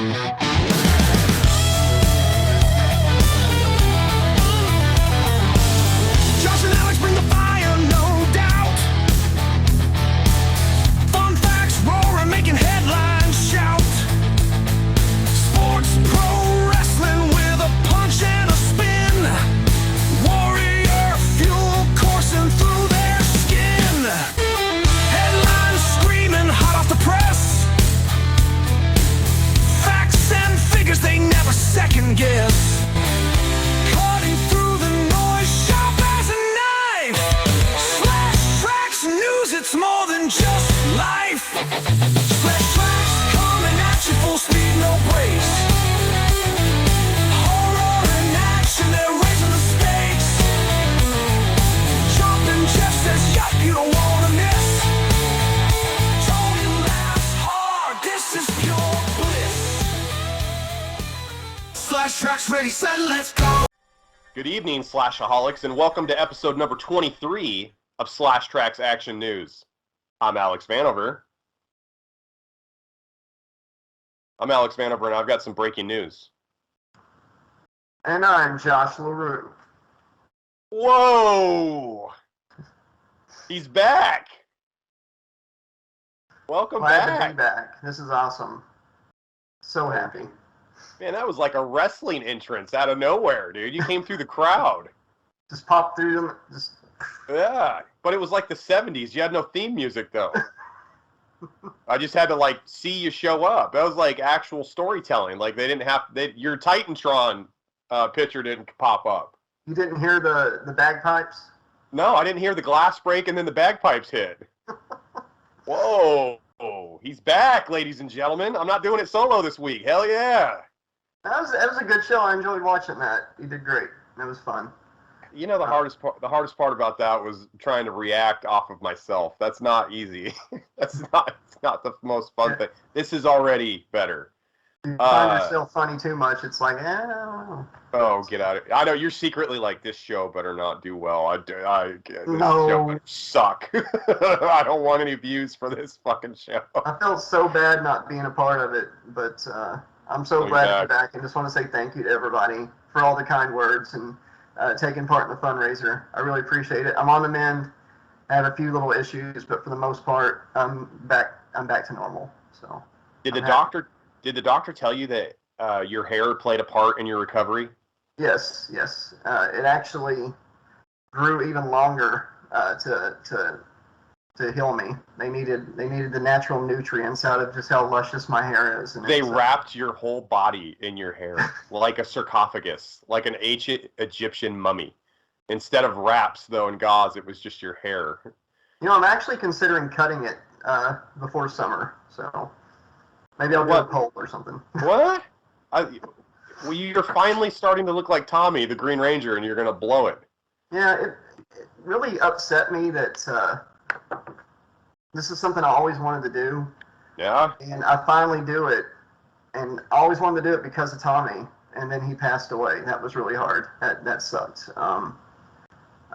Josh and Alex bring the fire, no doubt. Fun facts roaring, making headlines shout. Sports pro wrestling with a punch and a spin. Warrior fuel coursing through their skin. Headlines screaming hot off the press. Facts and figures they never second guess. Cutting through the noise, sharp as a knife. Slash tracks news, it's more than just life. Slash tracks coming at you full speed, no brakes. Horror in action, they're raising the stakes. Jumping just as yup, you don't wanna miss. Tony laughs hard, this is pure bliss. Slash tracks ready, set, let's go. Good evening, Slashaholics, and welcome to episode number 23 of Slash Trax Action News. I'm Alex Vanover. And I've got some breaking news. And I'm Josh LaRue. Whoa! He's back! Welcome Glad back. to be back. This is awesome. So happy. Man, that was like a wrestling entrance out of nowhere, dude. You came through the crowd. Just pop through them. Just Yeah, but it was like the 70s. You had no theme music, though. I just had to, like, see you show up. That was, like, actual storytelling. Like, they didn't have... your Titantron picture didn't pop up. You didn't hear the bagpipes? No, I didn't hear the glass break and then the bagpipes hit. Whoa. He's back, ladies and gentlemen. I'm not doing it solo this week. Hell yeah. That was a good show. I enjoyed watching that. You did great. It was fun. You know, the hardest part about that was trying to react off of myself. That's not easy. It's not the most fun thing. This is already better. You find yourself funny too much, it's like, I don't know. Oh, get out of it. I know you're secretly like, this show better not do well. This No. show better suck. I don't want any views for this fucking show. I felt so bad not being a part of it, but I'm so glad to be back, and just want to say thank you to everybody for all the kind words and taking part in the fundraiser. I really appreciate it. I'm on the mend. I have a few little issues, but for the most part, I'm back to normal. So Did the doctor tell you that your hair played a part in your recovery? Yes. It actually grew even longer to heal me. They needed the natural nutrients out of just how luscious my hair is. And they wrapped your whole body in your hair like a sarcophagus, like an ancient Egyptian mummy. Instead of wraps, though, and gauze, it was just your hair. You know, I'm actually considering cutting it before summer, so maybe I'll do a poll or something. What? Well, you're finally starting to look like Tommy, the Green Ranger, and you're going to blow it. Yeah, it really upset me that this is something I always wanted to do. Yeah? And I finally do it, and I always wanted to do it because of Tommy, and then he passed away. That was really hard. That sucked.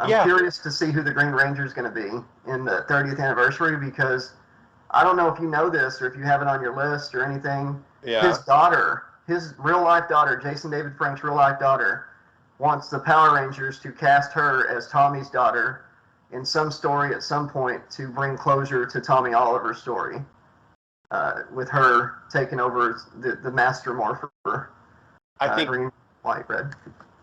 I'm curious to see who the Green Ranger is going to be in the 30th anniversary, because I don't know if you know this or if you have it on your list or anything. Yeah. His daughter, his real-life daughter, Jason David Frank's real-life daughter, wants the Power Rangers to cast her as Tommy's daughter in some story at some point to bring closure to Tommy Oliver's story, with her taking over the Master Morpher. I think green, white, red.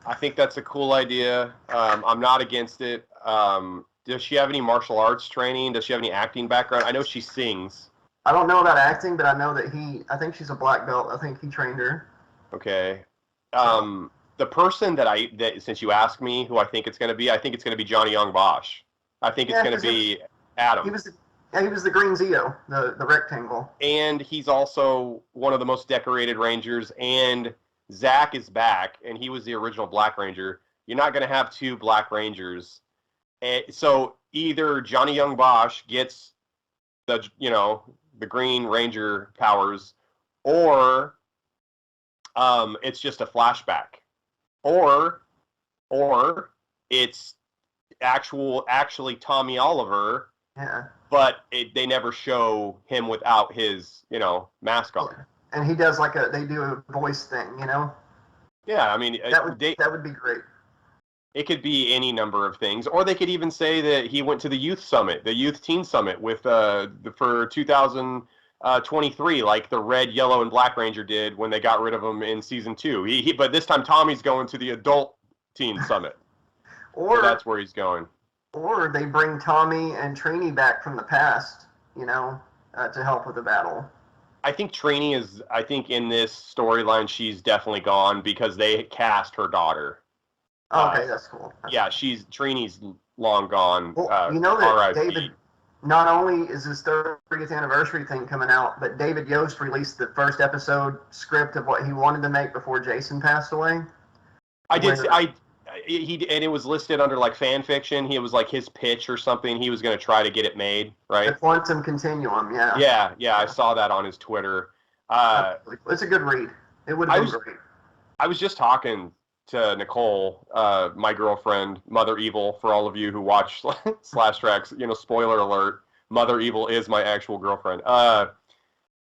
I think that's a cool idea. I'm not against it. Does she have any martial arts training? Does she have any acting background? I know she sings. I don't know about acting, but I know that I think she's a black belt. I think he trained her. Okay. The person that since you asked me who I think it's going to be, I think it's going to be Johnny Young Bosch. I think it's going to be Adam. He was the green Zeo, the rectangle. And he's also one of the most decorated Rangers, and Zach is back, and he was the original Black Ranger. You're not going to have two Black Rangers. So either Johnny Young Bosch gets the Green Ranger powers, or it's just a flashback, or it's actually Tommy Oliver. Yeah. But they never show him without his mask on. and he does they do a voice thing, you know. Yeah, I mean, That would be great. it could be any number of things, or they could even say that he went to the youth summit, the youth teen summit with for 2023, like the red, yellow, and black ranger did when they got rid of him in season 2. But this time Tommy's going to the adult teen summit. Or so that's where he's going. Or they bring Tommy and Trini back from the past, you know, to help with the battle. I think Trini is. I think in this storyline she's definitely gone because they cast her daughter. Okay, that's cool. Yeah, Trini's long gone. Well, you know that R.I.P. David, not only is his 30th anniversary thing coming out, but David Yost released the first episode script of what he wanted to make before Jason passed away. And it was listed under like fan fiction. It was like his pitch or something. He was going to try to get it made, right? The Quantum Continuum, yeah. Yeah, I saw that on his Twitter. It's a good read. It would have been great. I was just talking to Nicole, my girlfriend, Mother Evil, for all of you who watch Slash Tracks, you know, spoiler alert, Mother Evil is my actual girlfriend. I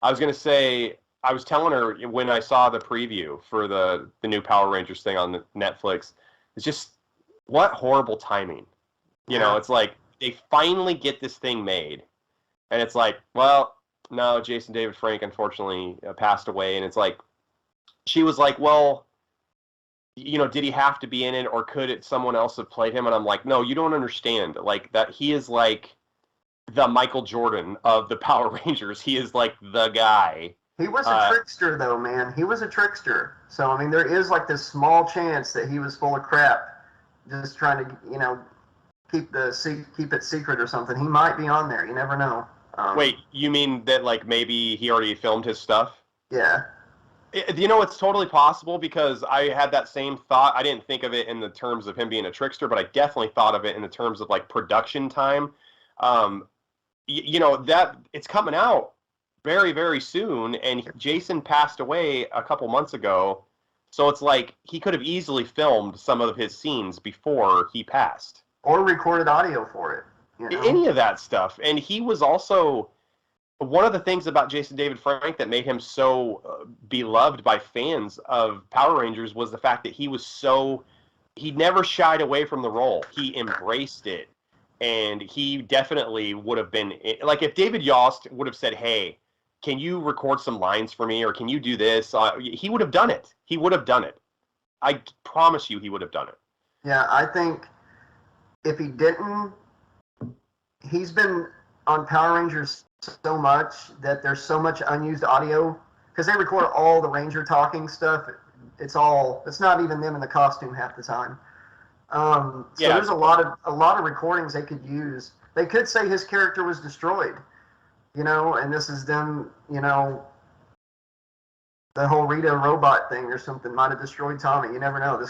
was going to say, I was telling her when I saw the preview for the new Power Rangers thing on Netflix, it's just, what horrible timing. You know, it's like, they finally get this thing made, and it's like, well, no, Jason David Frank unfortunately passed away, and it's like, she was like, well, you know, did he have to be in it, or could someone else have played him? And I'm like, no, you don't understand. Like, that he is like the Michael Jordan of the Power Rangers. He is like the guy. He was a trickster, though, man. He was a trickster. So, I mean, there is like this small chance that he was full of crap, just trying to, you know, keep it secret or something. He might be on there. You never know. Wait, you mean that like maybe he already filmed his stuff? Yeah. You know, it's totally possible, because I had that same thought. I didn't think of it in the terms of him being a trickster, but I definitely thought of it in the terms of like production time. You know, that it's coming out very, very soon, and Jason passed away a couple months ago, so it's like he could have easily filmed some of his scenes before he passed. Or recorded audio for it. You know? Any of that stuff. And he was also... One of the things about Jason David Frank that made him so beloved by fans of Power Rangers was the fact that he never shied away from the role. He embraced it. And he definitely would have been, like, if David Yost would have said, hey, can you record some lines for me, or can you do this? He would have done it. He would have done it. I promise you he would have done it. Yeah, I think if he didn't, he's been on Power Rangers so much that there's so much unused audio, because they record all the Ranger talking stuff. It's not even them in the costume half the time. So there's a lot of recordings they could use. They could say his character was destroyed, you know, and this is them, you know, the whole Rita robot thing or something might have destroyed Tommy. You never know. They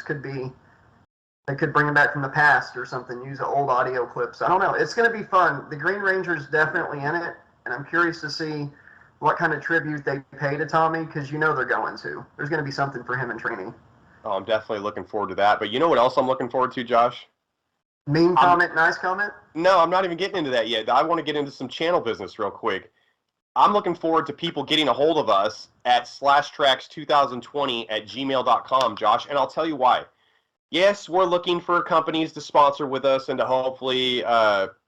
could bring him back from the past or something, use old audio clips. I don't know. It's going to be fun. The Green Ranger's definitely in it, and I'm curious to see what kind of tribute they pay to Tommy, because you know they're going to. There's going to be something for him in Trini. Oh, I'm definitely looking forward to that. But you know what else I'm looking forward to, Josh? Mean comment, nice comment? No, I'm not even getting into that yet. I want to get into some channel business real quick. I'm looking forward to people getting a hold of us at slashtracks2020@gmail.com, Josh, and I'll tell you why. Yes, we're looking for companies to sponsor with us and to hopefully,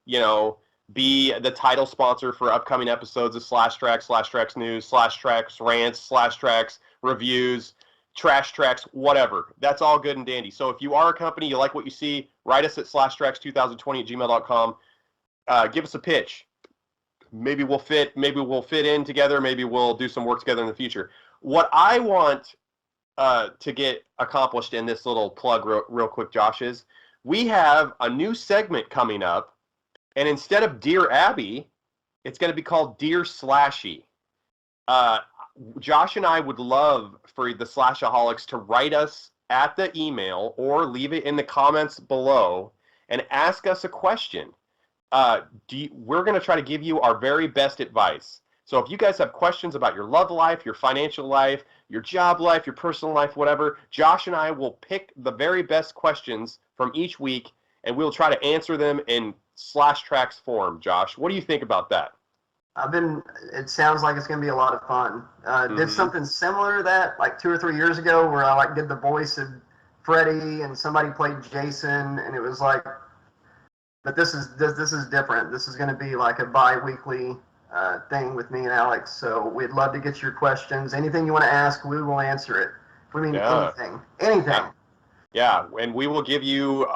you know, be the title sponsor for upcoming episodes of Slash Tracks, Slash Tracks News, Slash Tracks Rants, Slash Tracks Reviews, Trash Tracks, whatever. That's all good and dandy. So if you are a company, you like what you see, write us at slashtracks2020@gmail.com. Give us a pitch. Maybe we'll fit in together. Maybe we'll do some work together in the future. What I want to get accomplished in this little plug real quick, Josh, is we have a new segment coming up, and instead of Dear Abby, it's going to be called Dear Slashy. Josh and I would love for the Slashaholics to write us at the email or leave it in the comments below and ask us a question. We're going to try to give you our very best advice. So if you guys have questions about your love life, your financial life, your job life, your personal life, whatever, Josh and I will pick the very best questions from each week, and we'll try to answer them in Slash Tracks form. Josh, what do you think about that? It sounds like it's going to be a lot of fun. Did Mhm. something similar to that like 2 or 3 years ago where I like did the voice of Freddy and somebody played Jason, and it was like, but this is different. This is going to be like a bi-weekly thing with me and Alex. So we'd love to get your questions. Anything you want to ask, we will answer it. We mean Yeah. anything. Yeah, and we will give you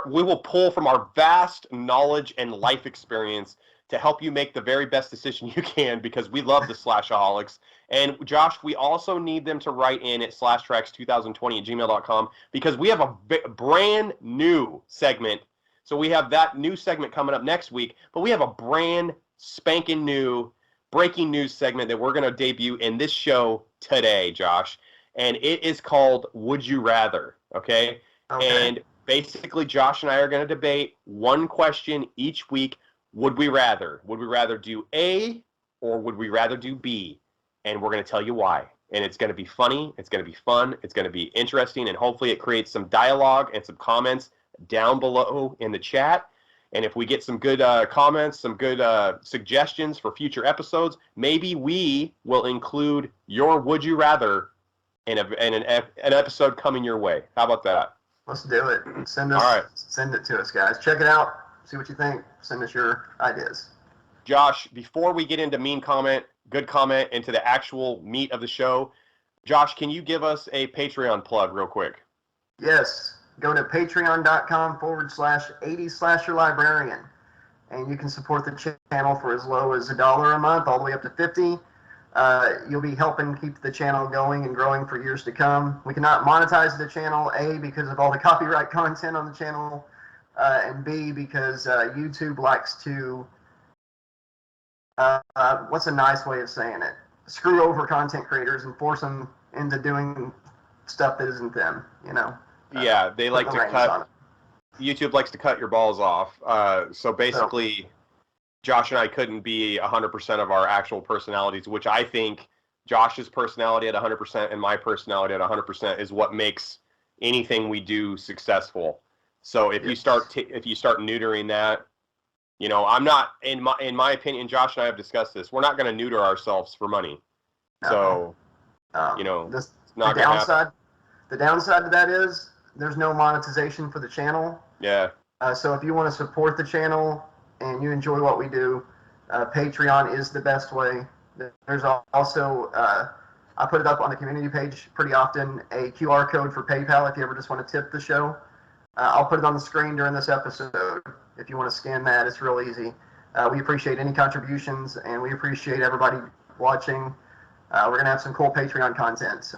we will pull from our vast knowledge and life experience to help you make the very best decision you can, because we love the Slashaholics. And Josh, we also need them to write in at slashtracks2020@gmail.com, because we have a brand new segment. So we have that new segment coming up next week, but we have a brand spanking new breaking news segment that we're going to debut in this show today, Josh. And it is called Would You Rather, okay? And basically, Josh and I are going to debate one question each week. Would we rather? Would we rather do A, or would we rather do B? And we're going to tell you why. And it's going to be funny. It's going to be fun. It's going to be interesting. And hopefully it creates some dialogue and some comments down below in the chat. And if we get some good comments, some good suggestions for future episodes, maybe we will include your Would You Rather in an episode coming your way. How about that? Let's do it. Send it to us, guys. Check it out. See what you think. Send us your ideas. Josh, before we get into mean comment, good comment, into the actual meat of the show, Josh, can you give us a Patreon plug real quick? Yes. Go to patreon.com/80slasherlibrarian. And you can support the channel for as low as $1 a month, all the way up to $50. You'll be helping keep the channel going and growing for years to come. We cannot monetize the channel, A, because of all the copyright content on the channel, and B, because YouTube likes to, what's a nice way of saying it? Screw over content creators and force them into doing stuff that isn't them, you know? Yeah, they like to cut, YouTube likes to cut your balls off. So basically, Josh and I couldn't be 100% of our actual personalities, which I think Josh's personality at 100% and my personality at 100% is what makes anything we do successful. So if you start neutering that, you know, I'm not, in my opinion, Josh and I have discussed this, we're not going to neuter ourselves for money. So, you know, it's not going to happen. The downside to that is there's no monetization for the channel. Yeah. So if you want to support the channel and you enjoy what we do, Patreon is the best way. There's also, I put it up on the community page pretty often, a QR code for PayPal if you ever just want to tip the show. I'll put it on the screen during this episode. If you want to scan that, it's real easy. We appreciate any contributions, and we appreciate everybody watching. We're going to have some cool Patreon content.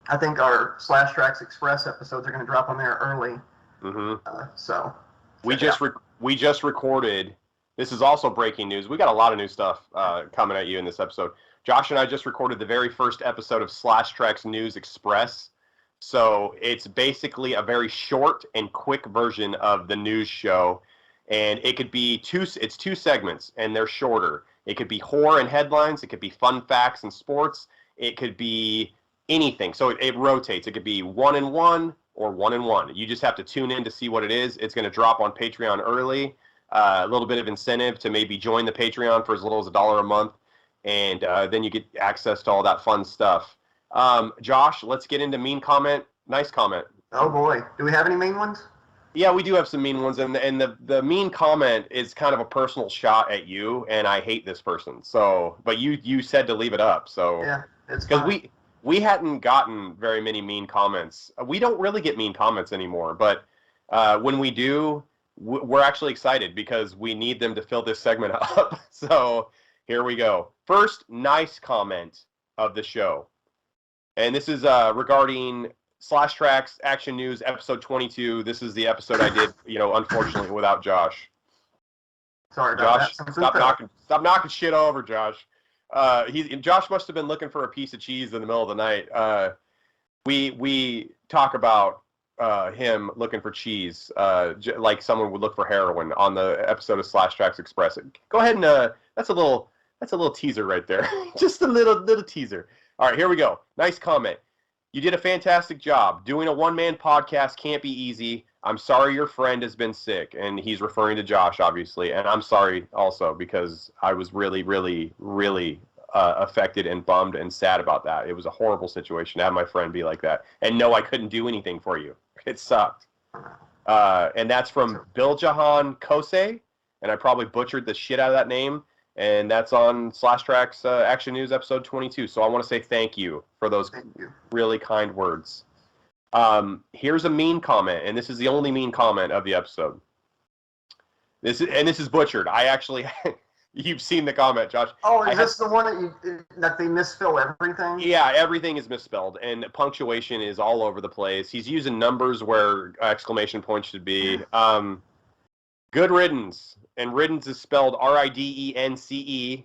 I think our Slash Tracks Express episodes are going to drop on there early. So we just recorded. This is also breaking news. We got a lot of new stuff coming at you in this episode. Josh and I just recorded the very first episode of Slash Tracks News Express. So it's basically a very short and quick version of the news show, and it could be two segments, and they're shorter. It could be horror and headlines. It could be fun facts and sports. It could be anything. So it rotates. It could be 1 and 1 or 1 and 1. You just have to tune in to see what it is. It's going to drop on Patreon early. A little bit of incentive to maybe join the Patreon for as little as $1 a month, and then you get access to all that fun stuff. Josh, let's get into mean comment. Nice comment. Oh boy, do we have any mean ones? Yeah, we do have some mean ones, and the mean comment is kind of a personal shot at you, and I hate this person. So, but you said to leave it up, so yeah, it's because we hadn't gotten very many mean comments. We don't really get mean comments anymore, but when we do, we're actually excited because we need them to fill this segment up. So here we go. First nice comment of the show, and this is regarding Slash Tracks Action News episode 22. This is the episode I did, unfortunately without Josh. Sorry about Josh, that. stop knocking shit over, Josh. Josh must have been looking for a piece of cheese in the middle of the night. We talk about him looking for cheese, like someone would look for heroin on the episode of Slash Tracks Express. Go ahead and that's a little teaser right there. Just a little teaser. All right, here we go. Nice comment. You did a fantastic job. Doing a one-man podcast can't be easy. I'm sorry your friend has been sick, and he's referring to Josh, obviously, and I'm sorry also because I was really, really, really affected and bummed and sad about that. It was a horrible situation to have my friend be like that, and no, I couldn't do anything for you. It sucked. And that's from Biljahan Kose, and I probably butchered the shit out of that name, and that's on /Trax Action News episode 22. So I want to say thank you for those really kind words. Here's a mean comment, and this is the only mean comment of the episode. This is butchered. I actually, you've seen the comment, Josh. Oh, is this the one that they misspell everything? Yeah, everything is misspelled, and punctuation is all over the place. He's using numbers where exclamation points should be. Good riddance, and riddance is spelled Ridence.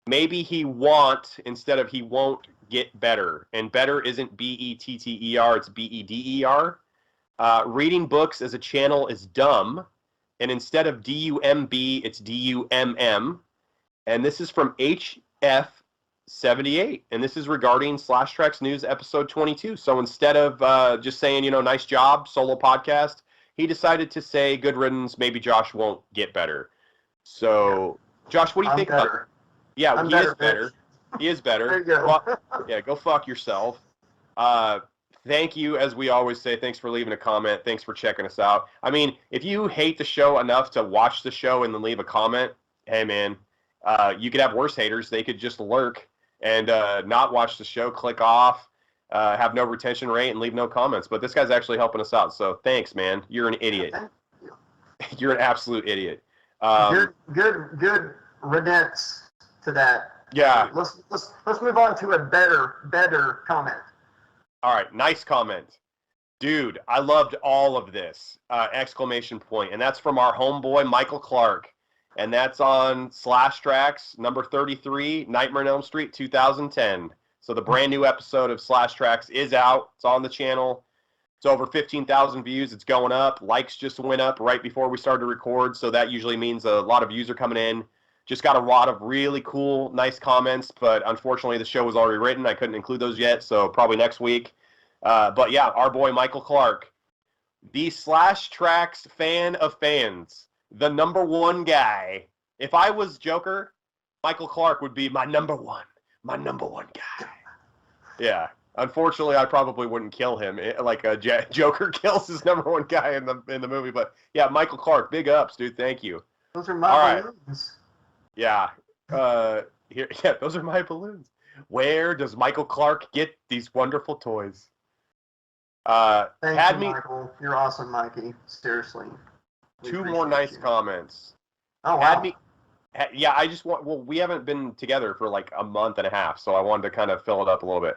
Maybe he want instead of he won't get better, and better isn't Better, it's Beder. Reading books as a channel is dumb, and instead of Dumb, it's Dumm. And this is from HF78, and this is regarding /Trax News episode 22. So instead of just saying, nice job, solo podcast, he decided to say, good riddance, maybe Josh won't get better. So, Josh, what do you think about it? Yeah, he is better. He is better. There you go. Well, yeah, go fuck yourself. Thank you, as we always say. Thanks for leaving a comment. Thanks for checking us out. I mean, if you hate the show enough to watch the show and then leave a comment, hey, man, you could have worse haters. They could just lurk and not watch the show, click off, have no retention rate, and leave no comments. But this guy's actually helping us out. So thanks, man. You're an idiot. You're an absolute idiot. Good riddance to that. Yeah. Let's move on to a better comment. All right, nice comment. Dude, I loved all of this! Exclamation point. And that's from our homeboy, Michael Clark. And that's on /Trax, number 33, Nightmare on Elm Street, 2010. So the brand new episode of /Trax is out. It's on the channel. It's over 15,000 views. It's going up. Likes just went up right before we started to record, so that usually means a lot of views are coming in. Just got a lot of really cool, nice comments, but unfortunately the show was already written. I couldn't include those yet, so probably next week. But yeah, our boy Michael Clark, the /Trax fan of fans, the number one guy. If I was Joker, Michael Clark would be my number one guy. Yeah. Unfortunately, I probably wouldn't kill him like a Joker kills his number one guy in the movie. But yeah, Michael Clark, big ups, dude. Thank you. Those are my balloons. Yeah. Yeah, those are my balloons. Where does Michael Clark get these wonderful toys? Thank you, Michael. You're awesome, Mikey. Seriously. Two more nice comments. Oh, wow. Yeah, I just want, we haven't been together for like a month and a half, so I wanted to kind of fill it up a little bit.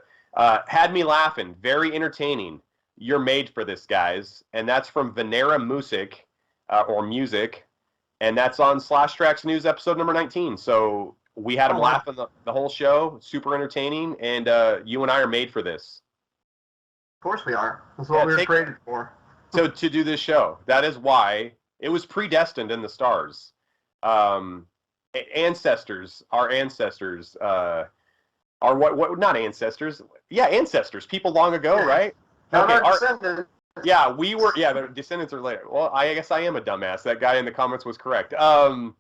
Had me laughing. Very entertaining. You're made for this, guys. And that's from Venera Music, and that's on /Trax News episode number 19. So we had him laughing the whole show. Super entertaining, and you and I are made for this. Of course we are. That's what we were created for. To do this show. That is why it was predestined in the stars. Our ancestors are what not ancestors. Yeah, ancestors. People long ago, right? Okay, our descendants. Yeah, their descendants are later. Well, I guess I am a dumbass. That guy in the comments was correct. No,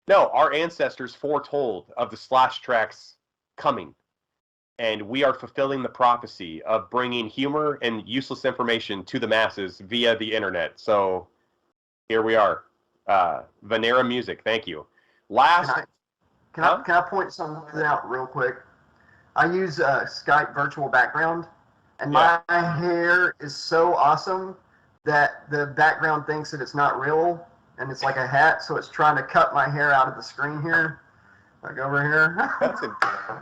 our ancestors foretold of the /Trax coming. And we are fulfilling the prophecy of bringing humor and useless information to the masses via the internet. So here we are. Venera Music, thank you. Can I point something out real quick? I use Skype virtual background, and my hair is so awesome that the background thinks that it's not real, and it's like a hat, so it's trying to cut my hair out of the screen here. Like over here.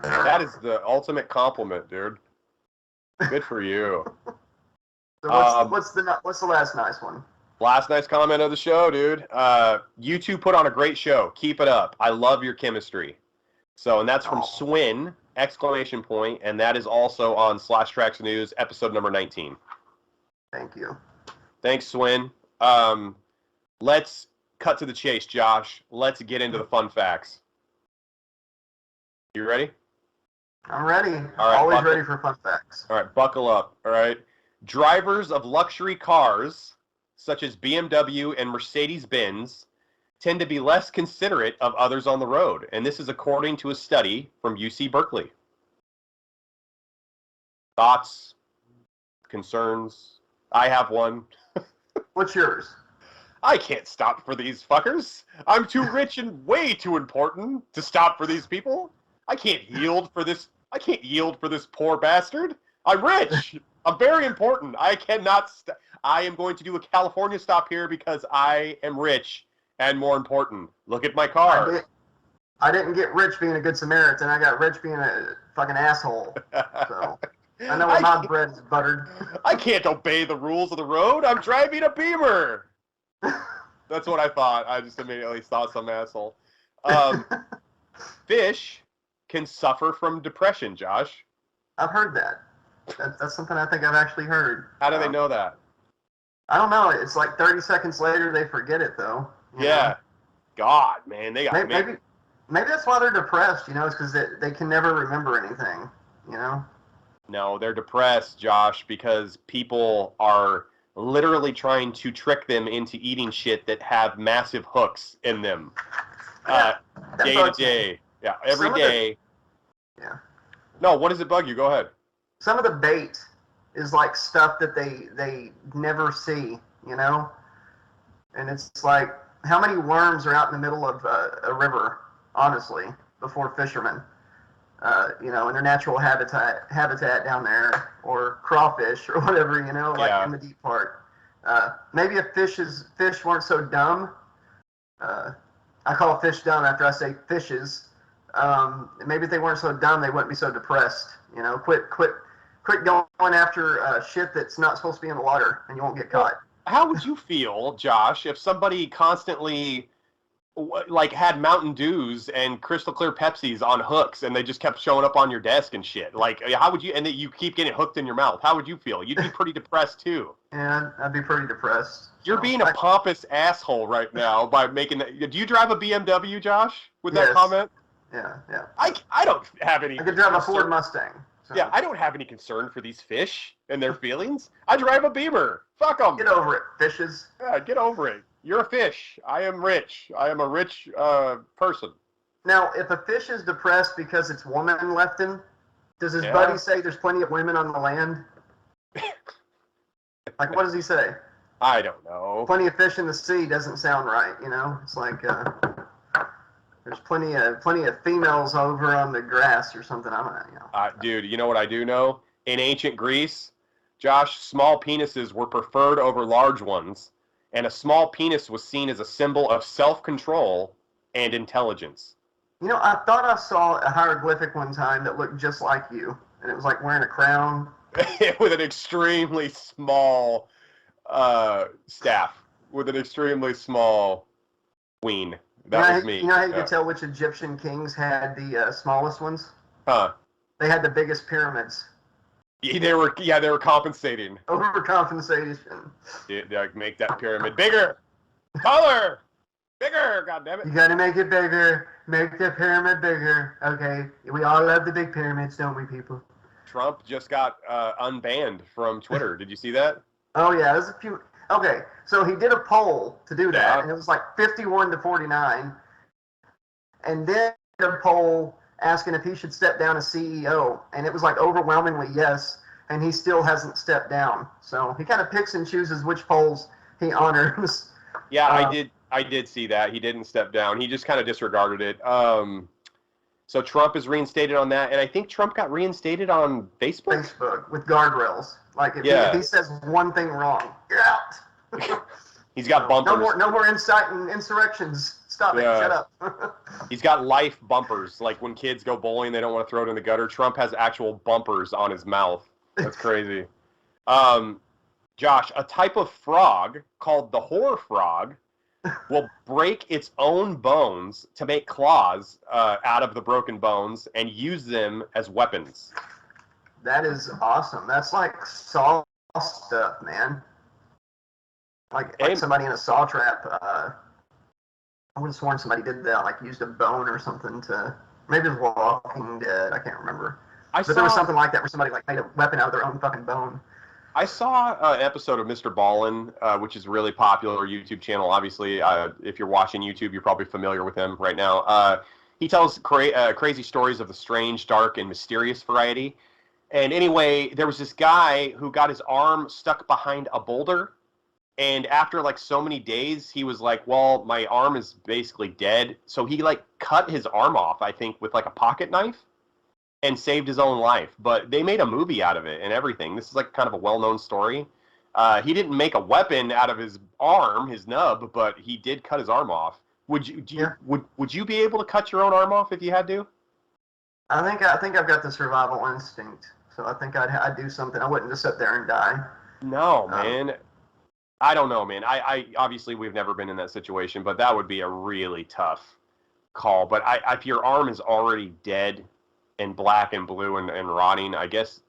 That is the ultimate compliment, dude. Good for you. So what's the last nice one? Last nice comment of the show, dude. You two put on a great show. Keep it up. I love your chemistry. So, and that's from Swin, exclamation point, and that is also on /Trax News, episode number 19. Thank you. Thanks, Swin. Let's cut to the chase, Josh. Let's get into the fun facts. You ready? I'm ready. All right, always ready for fun facts. All right, buckle up. All right. Drivers of luxury cars such as BMW and Mercedes-Benz, tend to be less considerate of others on the road, and this is according to a study from UC Berkeley. Thoughts? Concerns? I have one. What's yours? I can't stop for these fuckers. I'm too rich and way too important to stop for these people. I can't yield for this poor bastard. I'm rich. I'm very important. I cannot I am going to do a California stop here because I am rich and more important. Look at my car. I didn't get rich being a good Samaritan. I got rich being a fucking asshole. So I know where my bread is buttered. I can't obey the rules of the road. I'm driving a Beamer. That's what I thought. I just immediately saw some asshole. Fish can suffer from depression, Josh. I've heard that. That's something I think I've actually heard. How do they know that? I don't know. It's like 30 seconds later they forget it, though. Yeah. Know? God, man. They got maybe that's why they're depressed, It's because they can never remember anything, No, they're depressed, Josh, because people are literally trying to trick them into eating shit that have massive hooks in them. Day to day. Yeah, every day. Yeah. No, what does it bug you? Go ahead. Some of the bait is like stuff that they never see, And it's like, how many worms are out in the middle of a river, honestly, before fishermen? In their natural habitat down there, or crawfish or whatever, in the deep part. Maybe if fish weren't so dumb, I call fish dumb after I say fishes. Maybe if they weren't so dumb, they wouldn't be so depressed. Quit going after shit that's not supposed to be in the water, and you won't get caught. How would you feel, Josh, if somebody constantly had Mountain Dews and Crystal Clear Pepsis on hooks, and they just kept showing up on your desk and shit? How would you? And that you keep getting hooked in your mouth. How would you feel? You'd be pretty depressed too. Yeah, I'd be pretty depressed. You're being a pompous asshole right now by making that. Do you drive a BMW, Josh? With that comment? Yeah. I don't have any. I could drive a Ford Mustang. So. Yeah, I don't have any concern for these fish and their feelings. I drive a Beamer. Fuck them. Get over it, fishes. Yeah, get over it. You're a fish. I am rich. I am a rich person. Now, if a fish is depressed because its woman left him, does his buddy say there's plenty of women on the land? What does he say? I don't know. Plenty of fish in the sea doesn't sound right, It's like there's plenty of females over on the grass or something. I don't know. Dude, you know what I do know? In ancient Greece, Josh, small penises were preferred over large ones, and a small penis was seen as a symbol of self-control and intelligence. I thought I saw a hieroglyphic one time that looked just like you, and it was like wearing a crown. With an extremely small staff. With an extremely small ween. That was me. You know how you could tell which Egyptian kings had the smallest ones? Huh. They had the biggest pyramids. They were compensating. Overcompensation. Make that pyramid bigger. Taller. Bigger. God damn it. You gotta make it bigger. Make the pyramid bigger. Okay. We all love the big pyramids, don't we, people? Trump just got unbanned from Twitter. Did you see that? Oh yeah, there's a few. Okay, so he did a poll to do that, and it was like 51 to 49. And then a poll asking if he should step down as CEO, and it was like overwhelmingly yes, and he still hasn't stepped down. So he kind of picks and chooses which polls he honors. Yeah, I did see that. He didn't step down. He just kind of disregarded it. So Trump is reinstated on that, and I think Trump got reinstated on Facebook? Facebook, with guardrails. If he says one thing wrong, you're out. He's got bumpers. No more insurrections. Stop it. Shut up. He's got life bumpers. Like when kids go bowling, they don't want to throw it in the gutter. Trump has actual bumpers on his mouth. That's crazy. Josh, a type of frog called the whore frog will break its own bones to make claws out of the broken bones and use them as weapons. That is awesome. That's like saw stuff, man. Like somebody in a saw trap. I would have sworn somebody did that, used a bone or something to. Maybe it was Walking Dead. I can't remember. But there was something like that where somebody made a weapon out of their own fucking bone. I saw an episode of Mr. Ballin, which is a really popular YouTube channel. Obviously, if you're watching YouTube, you're probably familiar with him right now. He tells crazy stories of the strange, dark, and mysterious variety. And anyway, there was this guy who got his arm stuck behind a boulder. And after like so many days, he was like, well, my arm is basically dead. So he like cut his arm off, I think, with like a pocket knife and saved his own life. But they made a movie out of it and everything. This is like kind of a well-known story. He didn't make a weapon out of his arm, his nub, but he did cut his arm off. Would you be able to cut your own arm off if you had to? I think I've got the survival instinct, so I think I'd do something. I wouldn't just sit there and die. No, man. I don't know, man. I obviously we've never been in that situation, but that would be a really tough call. But if your arm is already dead and black and blue and rotting, I guess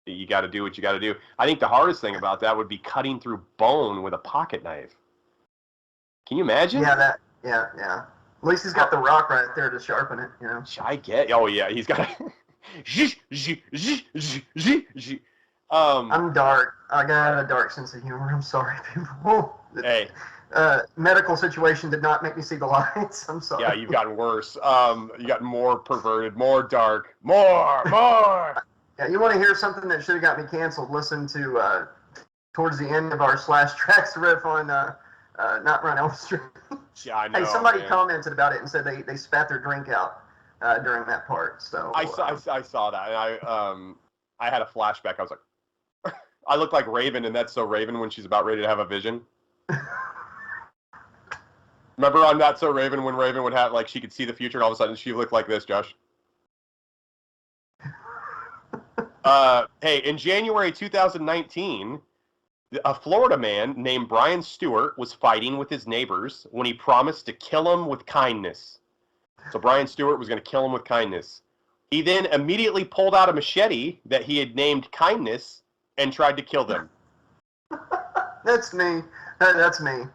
you got to do what you got to do. I think the hardest thing about that would be cutting through bone with a pocket knife. Can you imagine? Yeah, yeah. At least he's got the rock right there to sharpen it, you know. I get. Oh yeah, he's got. I'm dark. I got a dark sense of humor. I'm sorry, people. Hey. Medical situation did not make me see the lights. I'm sorry. Yeah, you've gotten worse. You got more perverted, more dark, more. Yeah, you want to hear something that should have got me canceled? Listen to towards the end of our /Trax riff on Not Run Elm Street. Yeah, I know. Hey, somebody man. commented about it and said they spat their drink out during that part. So I saw that, and I had a flashback. I was like, I look like Raven, and That's So Raven when she's about ready to have a vision. Remember on Not So Raven when Raven would have, like, she could see the future, and all of a sudden she looked like this, Josh? Hey, in January 2019, a Florida man named Brian Stewart was fighting with his neighbors when he promised to kill them with kindness. So Brian Stewart was going to kill him with kindness. He then immediately pulled out a machete that he had named Kindness and tried to kill them. That's me. That's me.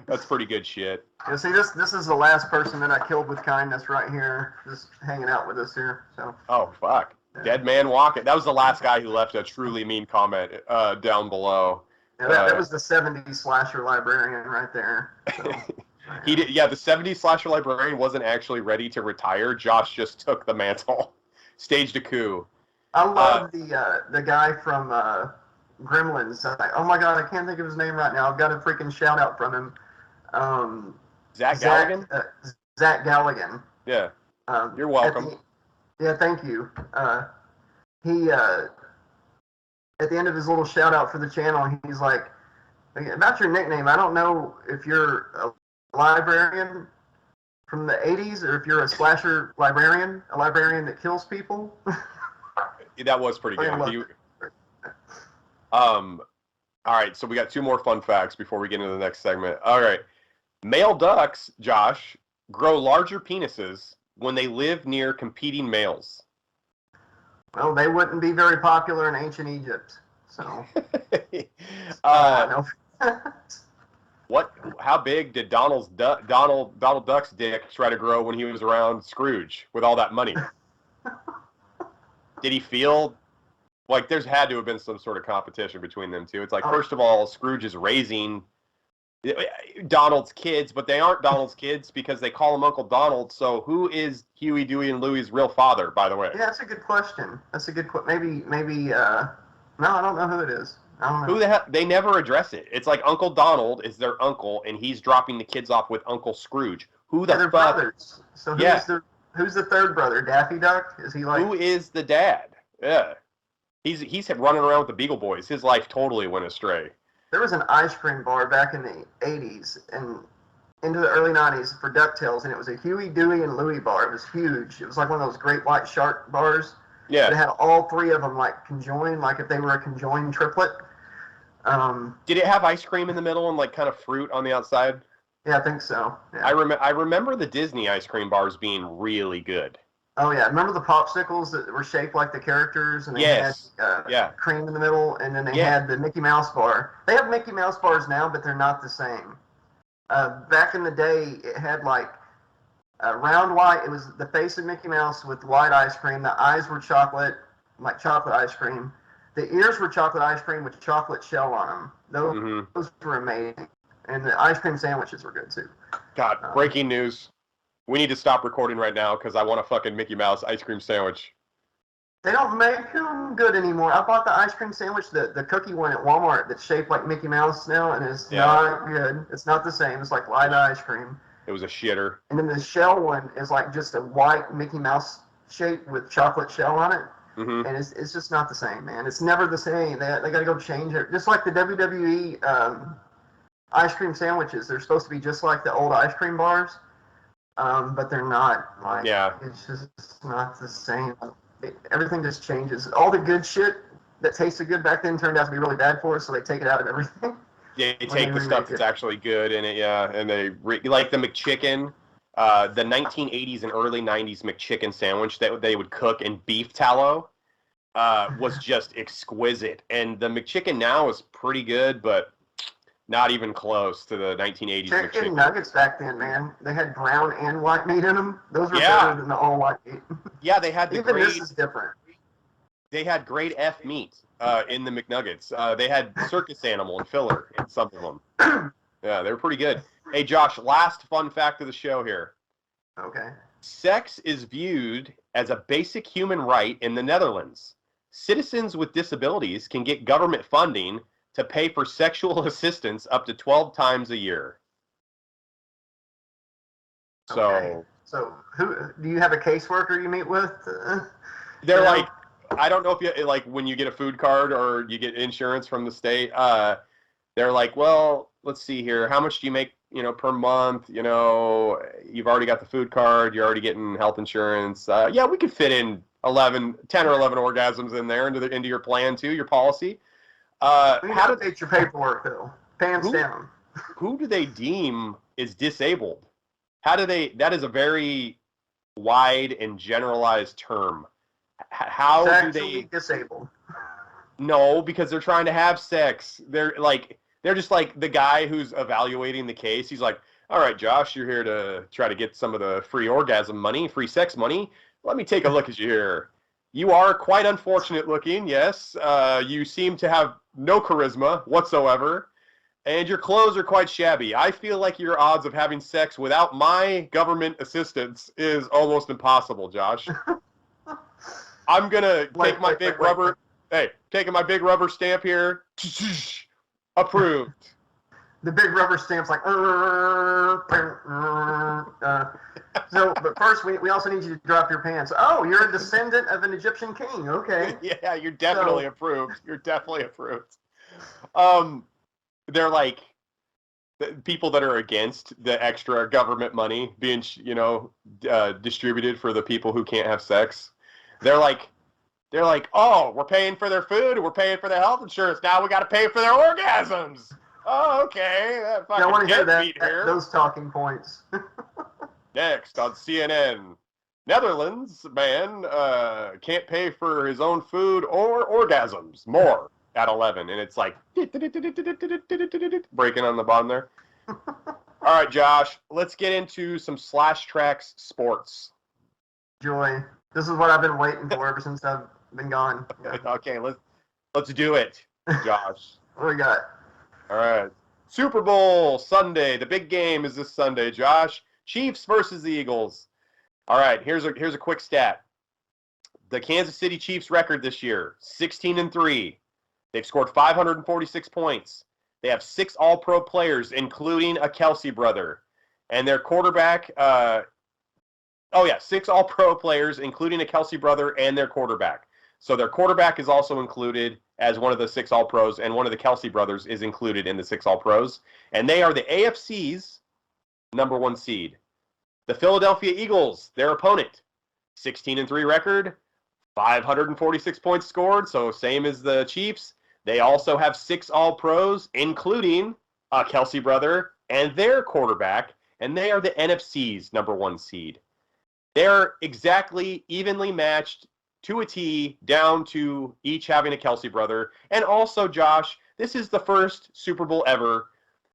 That's pretty good shit. Yeah, see, this is the last person that I killed with kindness right here, just hanging out with us here. So. Oh, fuck. Yeah. Dead man walking. That was the last guy who left a truly mean comment down below. Yeah, that was the 70s slasher librarian right there. So, he did. Yeah, the 70s slasher librarian wasn't actually ready to retire. Josh just took the mantle, staged a coup. I love the guy from Gremlins. Oh my god, I can't think of his name right now. I've got a freaking shout out from him. Zach Galligan? Zach Galligan. Yeah. You're welcome. Yeah, thank you. He at the end of his little shout out for the channel, he's like, about your nickname, I don't know if you're a librarian from the 80s or if you're a slasher librarian, a librarian that kills people. That was pretty good. All right, so we got two more fun facts before we get into the next segment. All right. Male ducks, Josh, grow larger penises when they live near competing males. Well, they wouldn't be very popular in ancient Egypt, so. How big did Donald Duck's dick try to grow when he was around Scrooge with all that money? Did he feel like there's had to have been some sort of competition between them two? It's like, first of all, Scrooge is raising Donald's kids, but they aren't Donald's kids because they call him Uncle Donald. So who is Huey, Dewey, and Louie's real father, by the way? Yeah, that's a good question. Maybe, no, I don't know who it is. I don't know. Who the hell? They never address it. It's like Uncle Donald is their uncle, and he's dropping the kids off with Uncle Scrooge. Who the fuck? Brothers. So who's the third brother? Daffy Duck? Is he like? Who is the dad? Yeah, he's running around with the Beagle Boys. His life totally went astray. There was an ice cream bar back in the 80s and into the early 90s for DuckTales, and it was a Huey, Dewey, and Louie bar. It was huge. It was like one of those great white shark bars. Yeah. It had all three of them like conjoined, like if they were a conjoined triplet. Did it have ice cream in the middle and like kind of fruit on the outside? Yeah, I think so. Yeah. I remember the Disney ice cream bars being really good. Oh yeah, remember the popsicles that were shaped like the characters, and they had cream in the middle, and then they had the Mickey Mouse bar. They have Mickey Mouse bars now, but they're not the same. Back in the day, it had like round white. It was the face of Mickey Mouse with white ice cream. The eyes were chocolate, like chocolate ice cream. The ears were chocolate ice cream with chocolate shell on them. Those were amazing. And the ice cream sandwiches were good too. God, breaking news. We need to stop recording right now because I want a fucking Mickey Mouse ice cream sandwich. They don't make them good anymore. I bought the ice cream sandwich, the cookie one at Walmart that's shaped like Mickey Mouse now, and it's not good. It's not the same. It's like light ice cream. It was a shitter. And then the shell one is like just a white Mickey Mouse shape with chocolate shell on it. And it's just not the same, man. It's never the same. They got to go change it. Just like the WWE ice cream sandwiches. They're supposed to be just like the old ice cream bars, but they're not. Like, it's just not the same. Everything just changes. All the good shit that tasted good back then turned out to be really bad for us, so they take it out of everything. Yeah, they take the stuff that's actually good in it, and they like the McChicken, the 1980s and early 90s McChicken sandwich that they would cook in beef tallow was just exquisite. And the McChicken now is pretty good, but not even close to the 1980s McChicken. Chicken nuggets back then, man. They had brown and white meat in them. Those were better than the all white meat. Yeah, they had the even this is different. They had grade F meat in the McNuggets. They had circus animal and filler in some of them. Yeah, they were pretty good. Hey, Josh, last fun fact of the show here. Okay. Sex is viewed as a basic human right in the Netherlands. Citizens with disabilities can get government funding to pay for sexual assistance up to 12 times a year. So who do you have a caseworker you meet with? They're like, I don't know if you like when you get a food card or you get insurance from the state. They're like, well, let's see here. How much do you make, per month? You've already got the food card. You're already getting health insurance. Yeah, we could fit in 10 or 11 orgasms in there into your plan too, your policy. How do they get your paperwork though? Pants down. Who do they deem is disabled? That is a very wide and generalized term. How do they disabled? No, because they're trying to have sex. They're just like the guy who's evaluating the case. He's like, all right, Josh, you're here to try to get some of the free orgasm money, free sex money. Let me take a look at you here. You are quite unfortunate looking, yes. You seem to have no charisma whatsoever, and your clothes are quite shabby. I feel like your odds of having sex without my government assistance is almost impossible, Josh. I'm going to take my big rubber... Hey, taking my big rubber stamp here. Approved. The big rubber stamp's like... but first, we also need you to drop your pants. Oh, you're a descendant of an Egyptian king. Okay. Yeah, you're definitely approved. You're definitely approved. They're like people that are against the extra government money being, distributed for the people who can't have sex. They're like, oh, we're paying for their food, we're paying for their health insurance. Now we got to pay for their orgasms. Oh, okay. I want to hear those talking points. Next on CNN, Netherlands man can't pay for his own food or orgasms. More at 11, and it's like breaking on the bottom there. All right, Josh, let's get into some Trax sports. Joy. This is what I've been waiting for ever since I've been gone. Yeah. Okay, let's do it, Josh. What do we got? All right. Super Bowl Sunday. The big game is this Sunday, Josh. Chiefs versus the Eagles. All right, here's a quick stat. The Kansas City Chiefs record this year, 16-3. They've scored 546 points. They have 6 all-pro players, including a Kelsey brother. And their quarterback, 6 all-pro players, including a Kelsey brother and their quarterback. So their quarterback is also included as one of the 6 all-pros, and one of the Kelsey brothers is included in the 6 all-pros. And they are the AFC's number 1 seed. The Philadelphia Eagles, their opponent, 16-3 record, 546 points scored, so same as the Chiefs. They also have 6 all-pros, including a Kelsey brother and their quarterback, and they are the NFC's number 1 seed. They're exactly evenly matched to a T, down to each having a Kelsey brother. And also, Josh, this is the first Super Bowl ever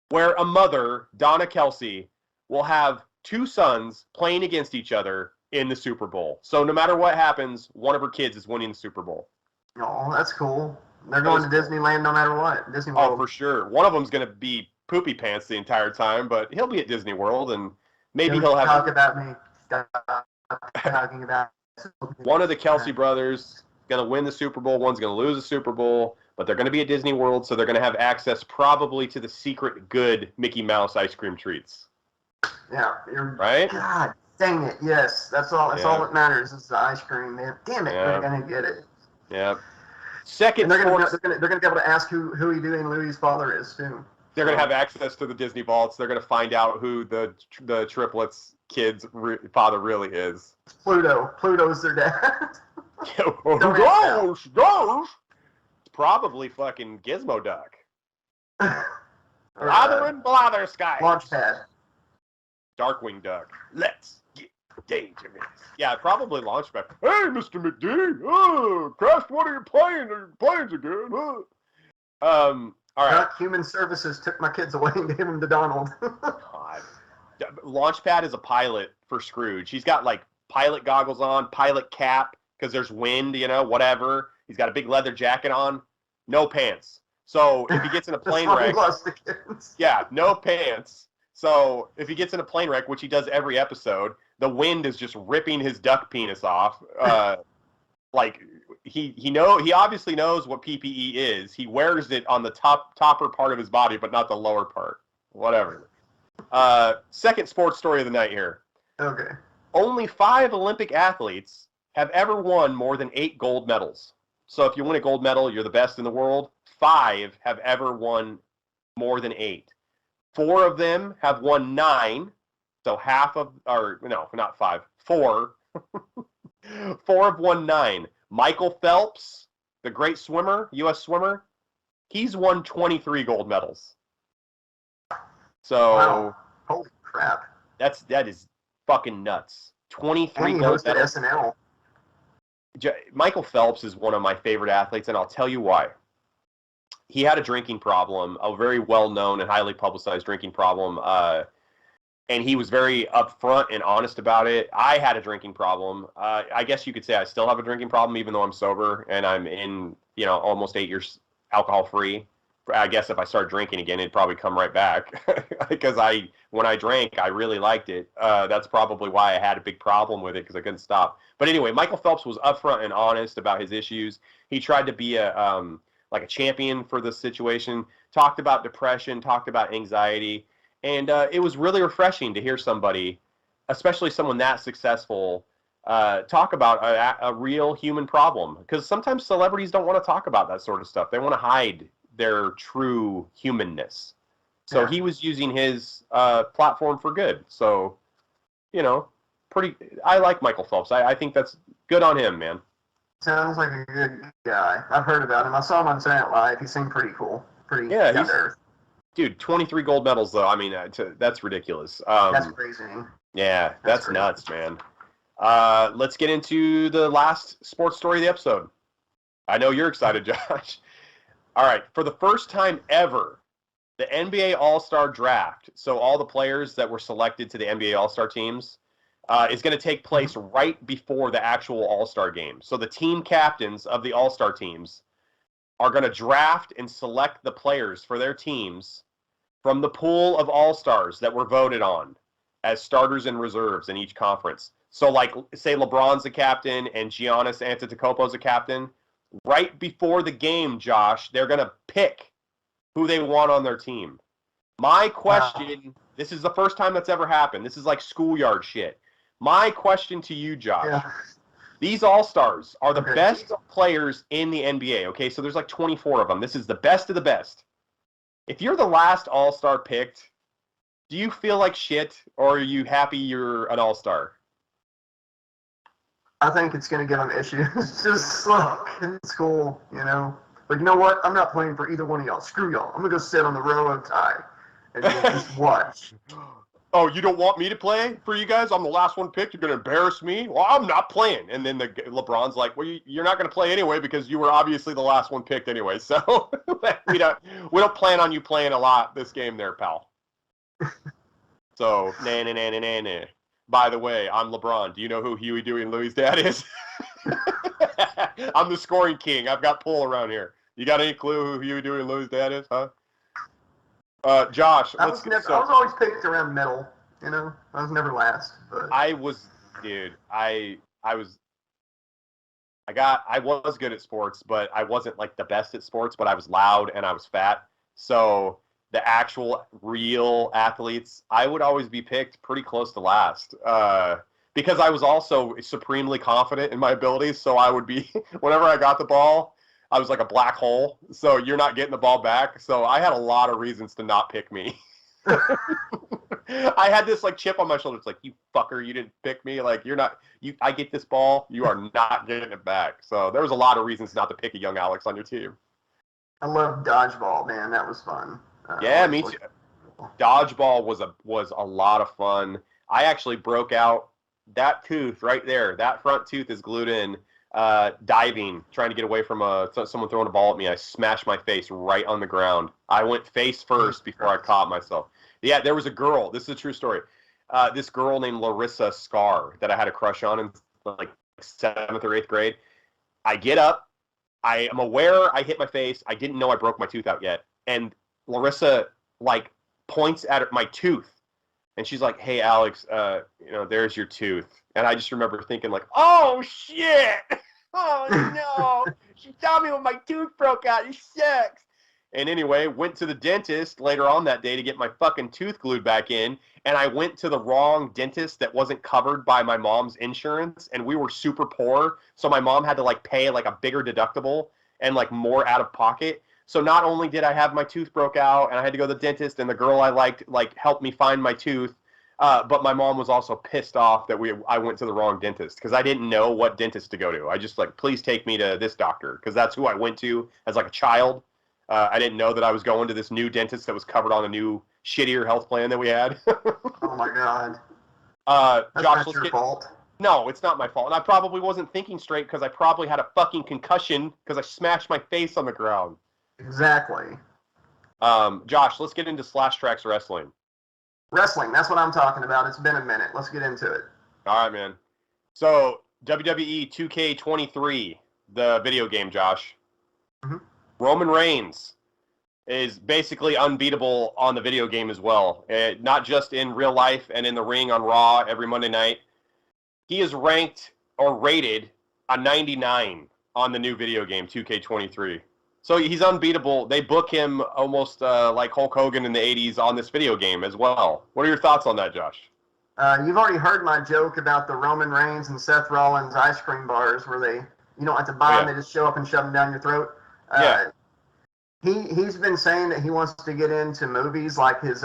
where a mother, Donna Kelsey, will have 2 sons playing against each other in the Super Bowl. So no matter what happens, one of her kids is winning the Super Bowl. Oh, that's cool. They're going to Disneyland no matter what. Disney World. Oh, for sure. One of them's going to be poopy pants the entire time, but he'll be at Disney World, and maybe he'll have... Talk about me. Talking about... One of the Kelsey brothers going to win the Super Bowl. One's going to lose the Super Bowl, but they're going to be at Disney World, so they're going to have access probably to the secret good Mickey Mouse ice cream treats. Yeah. Right? God dang it. Yes. That's all that matters is the ice cream, man. Damn it. They're going to get it. Yeah. Second, they're going to be able to ask who Huey and Louie's father is, too. They're going to have access to the Disney vaults. They're going to find out who the triplets' kid's father really is. Pluto. Pluto's their dad. Gosh. It's probably fucking Gizmo Duck. Blather and Blather Sky. Launchpad. Darkwing Duck. Let's get dangerous. Yeah, probably Launchpad. Hey, Mr. McDean. Oh, crashed one of your planes again. All right. Duck Human Services took my kids away and gave them to Donald. God. Launchpad is a pilot for Scrooge. He's got like pilot goggles on, pilot cap, because there's wind, whatever. He's got a big leather jacket on, no pants. So if he gets in a plane wreck, yeah, no pants. So if he gets in a plane wreck, which he does every episode, the wind is just ripping his duck penis off. Like he obviously knows what PPE is. He wears it on the topper part of his body, but not the lower part. Whatever. Second sports story of the night here. Okay. Only 5 Olympic athletes have ever won more than 8 gold medals. So if you win a gold medal, you're the best in the world. 5 have ever won more than 8. 4 of them have won 9. So not 5. 4. 4 have won 9. Michael Phelps, the great swimmer, U.S. swimmer, he's won 23 gold medals. So, wow. Holy crap! That is fucking nuts. 23 gold medals. SNL. Michael Phelps is one of my favorite athletes, and I'll tell you why. He had a drinking problem, a very well-known and highly publicized drinking problem, and he was very upfront and honest about it. I had a drinking problem. I guess you could say I still have a drinking problem, even though I'm sober and I'm in, almost 8 years alcohol-free. I guess if I start drinking again, it'd probably come right back because when I drank, I really liked it. That's probably why I had a big problem with it because I couldn't stop. But anyway, Michael Phelps was upfront and honest about his issues. He tried to be a champion for the situation, talked about depression, talked about anxiety. And it was really refreshing to hear somebody, especially someone that successful, talk about a real human problem. Because sometimes celebrities don't want to talk about that sort of stuff. They want to hide their true humanness. So he was using his platform for good. So, I like Michael Phelps. I think that's good on him, man. Sounds like a good guy. I've heard about him. I saw him on Saturday Night Live. He seemed pretty cool. Dude, 23 gold medals, though. I mean, that's ridiculous. That's crazy. Yeah, that's nuts, man. Let's get into the last sports story of the episode. I know you're excited, Josh. All right, for the first time ever, the NBA All-Star Draft, so all the players that were selected to the NBA All-Star teams, is going to take place right before the actual All-Star game. So the team captains of the All-Star teams are going to draft and select the players for their teams from the pool of All-Stars that were voted on as starters and reserves in each conference. So, like, say LeBron's the captain and Giannis Antetokounmpo's the captain. Right before the game, Josh, they're going to pick who they want on their team. My question, this is the first time that's ever happened. This is like schoolyard shit. My question to you, Josh, these All-Stars are the best players in the NBA, okay? So there's like 24 of them. This is the best of the best. If you're the last All-Star picked, do you feel like shit, or are you happy you're an All-Star? I think it's going to give them issues. Just look, it's cool, But you know what? I'm not playing for either one of y'all. Screw y'all. I'm going to go sit on the railroad tie and just watch. Oh, you don't want me to play for you guys? I'm the last one picked. You're going to embarrass me? Well, I'm not playing. And then LeBron's like, well, you're not going to play anyway because you were obviously the last one picked anyway. So we don't plan on you playing a lot this game there, pal. So, nah. By the way, I'm LeBron. Do you know who Huey, Dewey, and Louie's dad is? I'm the scoring king. I've got pull around here. You got any clue who Huey, Dewey, and Louie's dad is, huh? Josh, I was always picked around middle. You know, I was never last. But I was good at sports, but I wasn't like the best at sports, but I was loud and I was fat. So the actual real athletes, I would always be picked pretty close to last. Because I was also supremely confident in my abilities. So I would be, whenever I got the ball, I was like a black hole. So you're not getting the ball back. So I had a lot of reasons to not pick me. I had this like chip on my shoulder. It's like, you fucker, you didn't pick me. Like, I get this ball. You are not getting it back. So there was a lot of reasons not to pick a young Alex on your team. I love dodgeball, man. That was fun. Yeah, me too. Dodgeball was a lot of fun. I actually broke out that tooth right there. That front tooth is glued in. Diving, trying to get away from someone throwing a ball at me. I smashed my face right on the ground. I went face first before I caught myself. Yeah, there was a girl. This is a true story. This girl named Larissa Scar that I had a crush on in like 7th or 8th grade. I get up. I am aware I hit my face. I didn't know I broke my tooth out yet. And Larissa like points at my tooth. And she's like, "Hey, Alex, there's your tooth." And I just remember thinking like, "Oh, shit. Oh, no. She saw me when my tooth broke out. It sucks." And anyway, went to the dentist later on that day to get my fucking tooth glued back in. And I went to the wrong dentist that wasn't covered by my mom's insurance. And we were super poor. So my mom had to like pay like a bigger deductible and like more out of pocket. So not only did I have my tooth broke out and I had to go to the dentist and the girl I liked like helped me find my tooth, but my mom was also pissed off that I went to the wrong dentist because I didn't know what dentist to go to. I just like, please take me to this doctor because that's who I went to as like a child. I didn't know that I was going to this new dentist that was covered on a new shittier health plan that we had. Oh my God. That's Josh, not your fault. No, it's not my fault. And I probably wasn't thinking straight because I probably had a fucking concussion because I smashed my face on the ground. Exactly. Josh, let's get into Trax wrestling. Wrestling, that's what I'm talking about. It's been a minute. Let's get into it. All right, man. So, WWE 2K23, the video game, Josh. Mm-hmm. Roman Reigns is basically unbeatable on the video game as well. Not just in real life and in the ring on Raw every Monday night. He is ranked or rated a 99 on the new video game, 2K23. So he's unbeatable. They book him almost like Hulk Hogan in the 80s on this video game as well. What are your thoughts on that, Josh? You've already heard my joke about the Roman Reigns and Seth Rollins ice cream bars where you don't have to buy them, they just show up and shove them down your throat. He's been saying that he wants to get into movies like his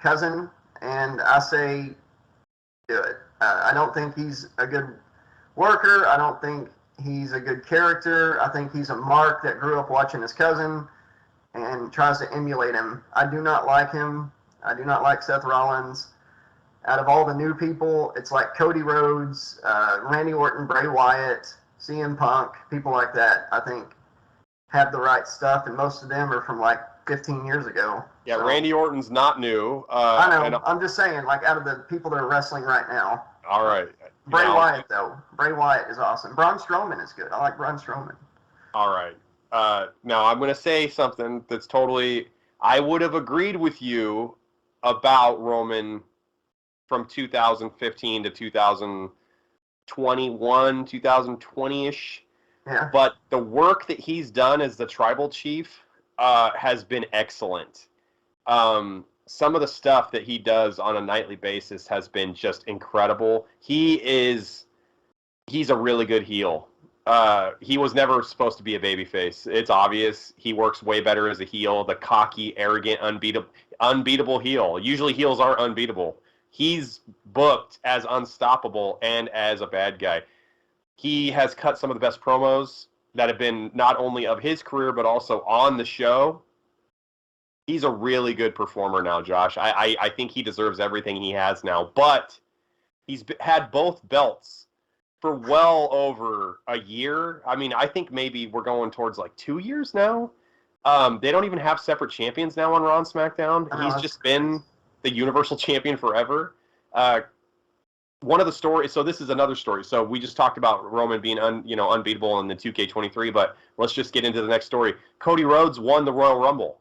cousin, and I say do it. I don't think he's a good worker. I don't think he's a good character. I think he's a mark that grew up watching his cousin and tries to emulate him. I do not like him. I do not like Seth Rollins. Out of all the new people, it's like Cody Rhodes, Randy Orton, Bray Wyatt, CM Punk, people like that, I think, have the right stuff, and most of them are from like 15 years ago. Yeah, so, Randy Orton's not new. I know. I'm just saying, like, out of the people that are wrestling right now. All right. Bray Wyatt, though. Bray Wyatt is awesome. Braun Strowman is good. I like Braun Strowman. All right. Now, I'm going to say something that's totally... I would have agreed with you about Roman from 2015 to 2021, 2020-ish. Yeah. But the work that he's done as the tribal chief has been excellent. Some of the stuff that he does on a nightly basis has been just incredible. He's a really good heel. He was never supposed to be a babyface. It's obvious. He works way better as a heel, the cocky, arrogant, unbeatable heel. Usually heels aren't unbeatable. He's booked as unstoppable and as a bad guy. He has cut some of the best promos that have been not only of his career, but also on the show. He's a really good performer now, Josh. I think he deserves everything he has now. But he's had both belts for well over a year. I mean, I think maybe we're going towards like 2 years now. They don't even have separate champions now on Raw and SmackDown. He's just been the Universal Champion forever. one of the stories. So this is another story. So we just talked about Roman being unbeatable in the 2K23, but let's just get into the next story. Cody Rhodes won the Royal Rumble,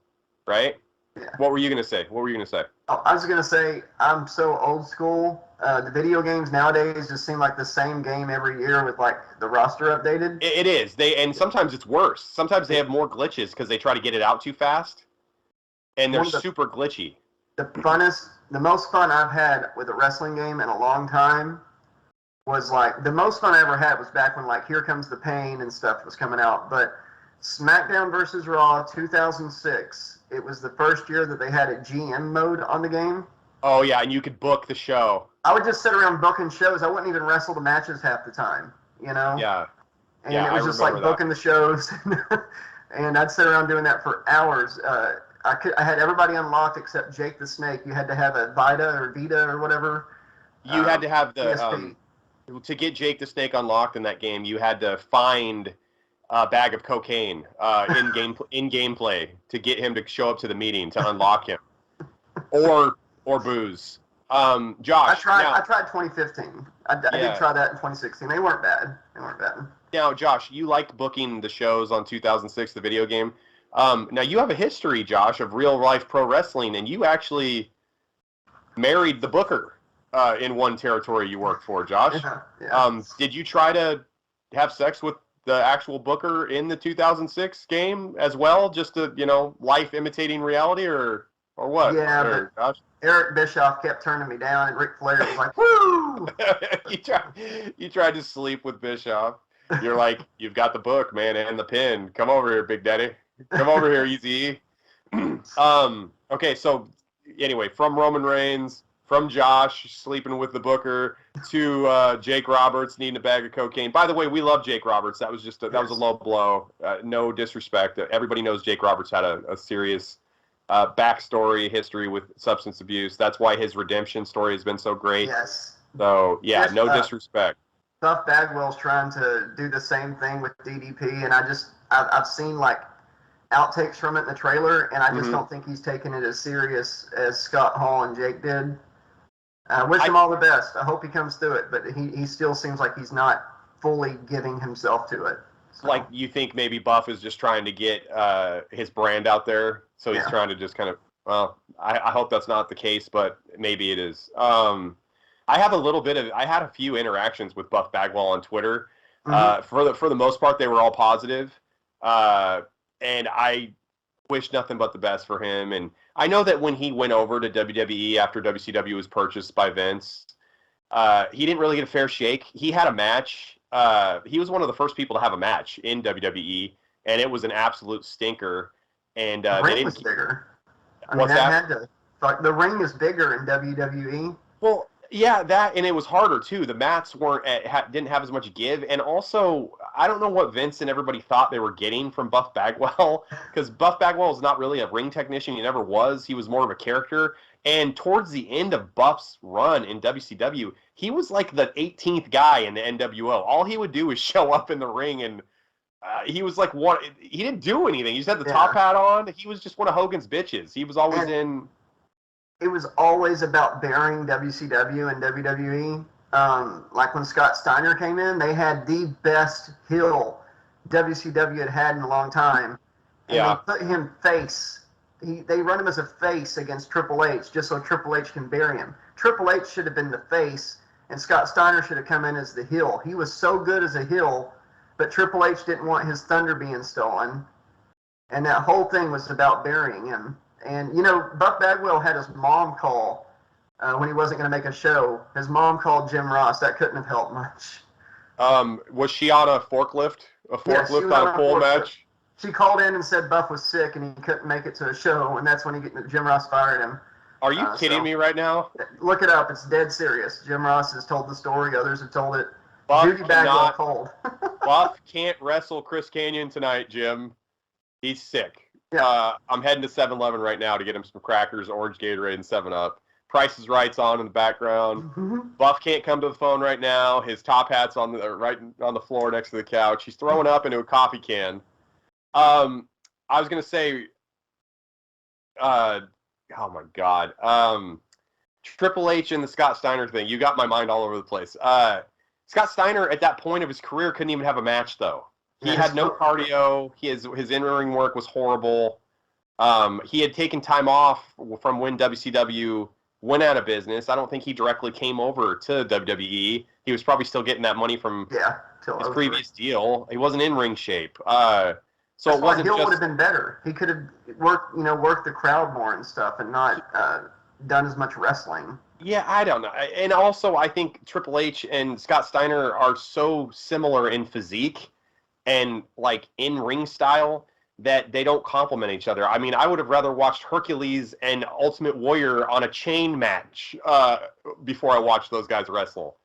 right? Yeah. What were you gonna say? Oh, I was gonna say I'm so old school. The video games nowadays just seem like the same game every year with like the roster updated. It is. And sometimes it's worse. Sometimes they have more glitches because they try to get it out too fast, and they're super glitchy. The most fun I've had with a wrestling game in a long time was like the most fun I ever had was back when like Here Comes the Pain and stuff was coming out. But SmackDown versus Raw 2006, it was the first year that they had a GM mode on the game. Oh yeah, and you could book the show. I would just sit around booking shows. I wouldn't even wrestle the matches half the time, you know? Yeah. And it was just like booking the shows. And I'd sit around doing that for hours. I had everybody unlocked except Jake the Snake. You had to have a Vita or whatever. You had to have the to get Jake the Snake unlocked in that game. You had to find a bag of cocaine in gameplay to get him to show up to the meeting to unlock him, or booze. Josh, I tried 2015. I did try that in 2016. They weren't bad. Now, Josh, you liked booking the shows on 2006, the video game. Now, you have a history, Josh, of real-life pro wrestling, and you actually married the booker in one territory you worked for, Josh. Yeah. Did you try to have sex with the actual booker in the 2006 game as well, just to, life imitating reality, or what? Yeah, Josh? Eric Bischoff kept turning me down, and Ric Flair was like, woo! You tried to sleep with Bischoff. You're like, you've got the book, man, and the pin. Come over here, Big Daddy. Come over here, Easy. Okay, so anyway, from Roman Reigns, from Josh sleeping with the booker, to Jake Roberts needing a bag of cocaine. By the way, we love Jake Roberts. That was just that was a low blow. No disrespect. Everybody knows Jake Roberts had a serious backstory history with substance abuse. That's why his redemption story has been so great. Yes. So yeah, no disrespect. Buff Bagwell's trying to do the same thing with DDP, and I've seen like outtakes from it in the trailer, and I just don't think he's taking it as serious as Scott Hall and Jake did. I wish him all the best. I hope he comes through it, but he still seems like he's not fully giving himself to it. So. Like, you think maybe Buff is just trying to get his brand out there, so he's trying to just kind of, well, I hope that's not the case, but maybe it is. I had a few interactions with Buff Bagwell on Twitter. For the most part, they were all positive. And I wish nothing but the best for him. And I know that when he went over to WWE after WCW was purchased by Vince, he didn't really get a fair shake. He had a match. He was one of the first people to have a match in WWE, and it was an absolute stinker. And the ring was bigger. The ring is bigger in WWE. Well, yeah, and it was harder too. The mats didn't have as much give, and also I don't know what Vince and everybody thought they were getting from Buff Bagwell, because Buff Bagwell is not really a ring technician. He never was. He was more of a character. And towards the end of Buff's run in WCW, he was like the 18th guy in the NWO. All he would do is show up in the ring, and he was like he didn't do anything. He just had the top hat on. He was just one of Hogan's bitches. He was always in. It was always about burying WCW and WWE. Like when Scott Steiner came in, they had the best heel WCW had in a long time. And they put him face. They run him as a face against Triple H just so Triple H can bury him. Triple H should have been the face, and Scott Steiner should have come in as the heel. He was so good as a heel, but Triple H didn't want his thunder being stolen. And that whole thing was about burying him. And, Buff Bagwell had his mom call when he wasn't going to make a show. His mom called Jim Ross. That couldn't have helped much. Was she on a forklift? Yes, on a full match? She called in and said Buff was sick and he couldn't make it to a show, and that's when Jim Ross fired him. Are you kidding me right now? Look it up. It's dead serious. Jim Ross has told the story. Others have told it. Buff Judy Bagwell called. Buff can't wrestle Chris Kanyon tonight, Jim. He's sick. Yeah. I'm heading to 7-Eleven right now to get him some crackers, orange Gatorade, and 7-Up. Price is Right's on in the background. Buff can't come to the phone right now. His top hat's right on the floor next to the couch. He's throwing up into a coffee can. I was going to say, oh my God. Triple H and the Scott Steiner thing. You got my mind all over the place. Scott Steiner at that point of his career couldn't even have a match though. He had no cardio. His in-ring work was horrible. He had taken time off from when WCW went out of business. I don't think he directly came over to WWE. He was probably still getting that money from his previous deal. He wasn't in ring shape. So it wasn't Hill just... would have been better. He could have worked the crowd more and stuff, and not done as much wrestling. Yeah, I don't know. And also, I think Triple H and Scott Steiner are so similar in physique and like in ring style that they don't complement each other. I mean, I would have rather watched Hercules and Ultimate Warrior on a chain match before I watched those guys wrestle.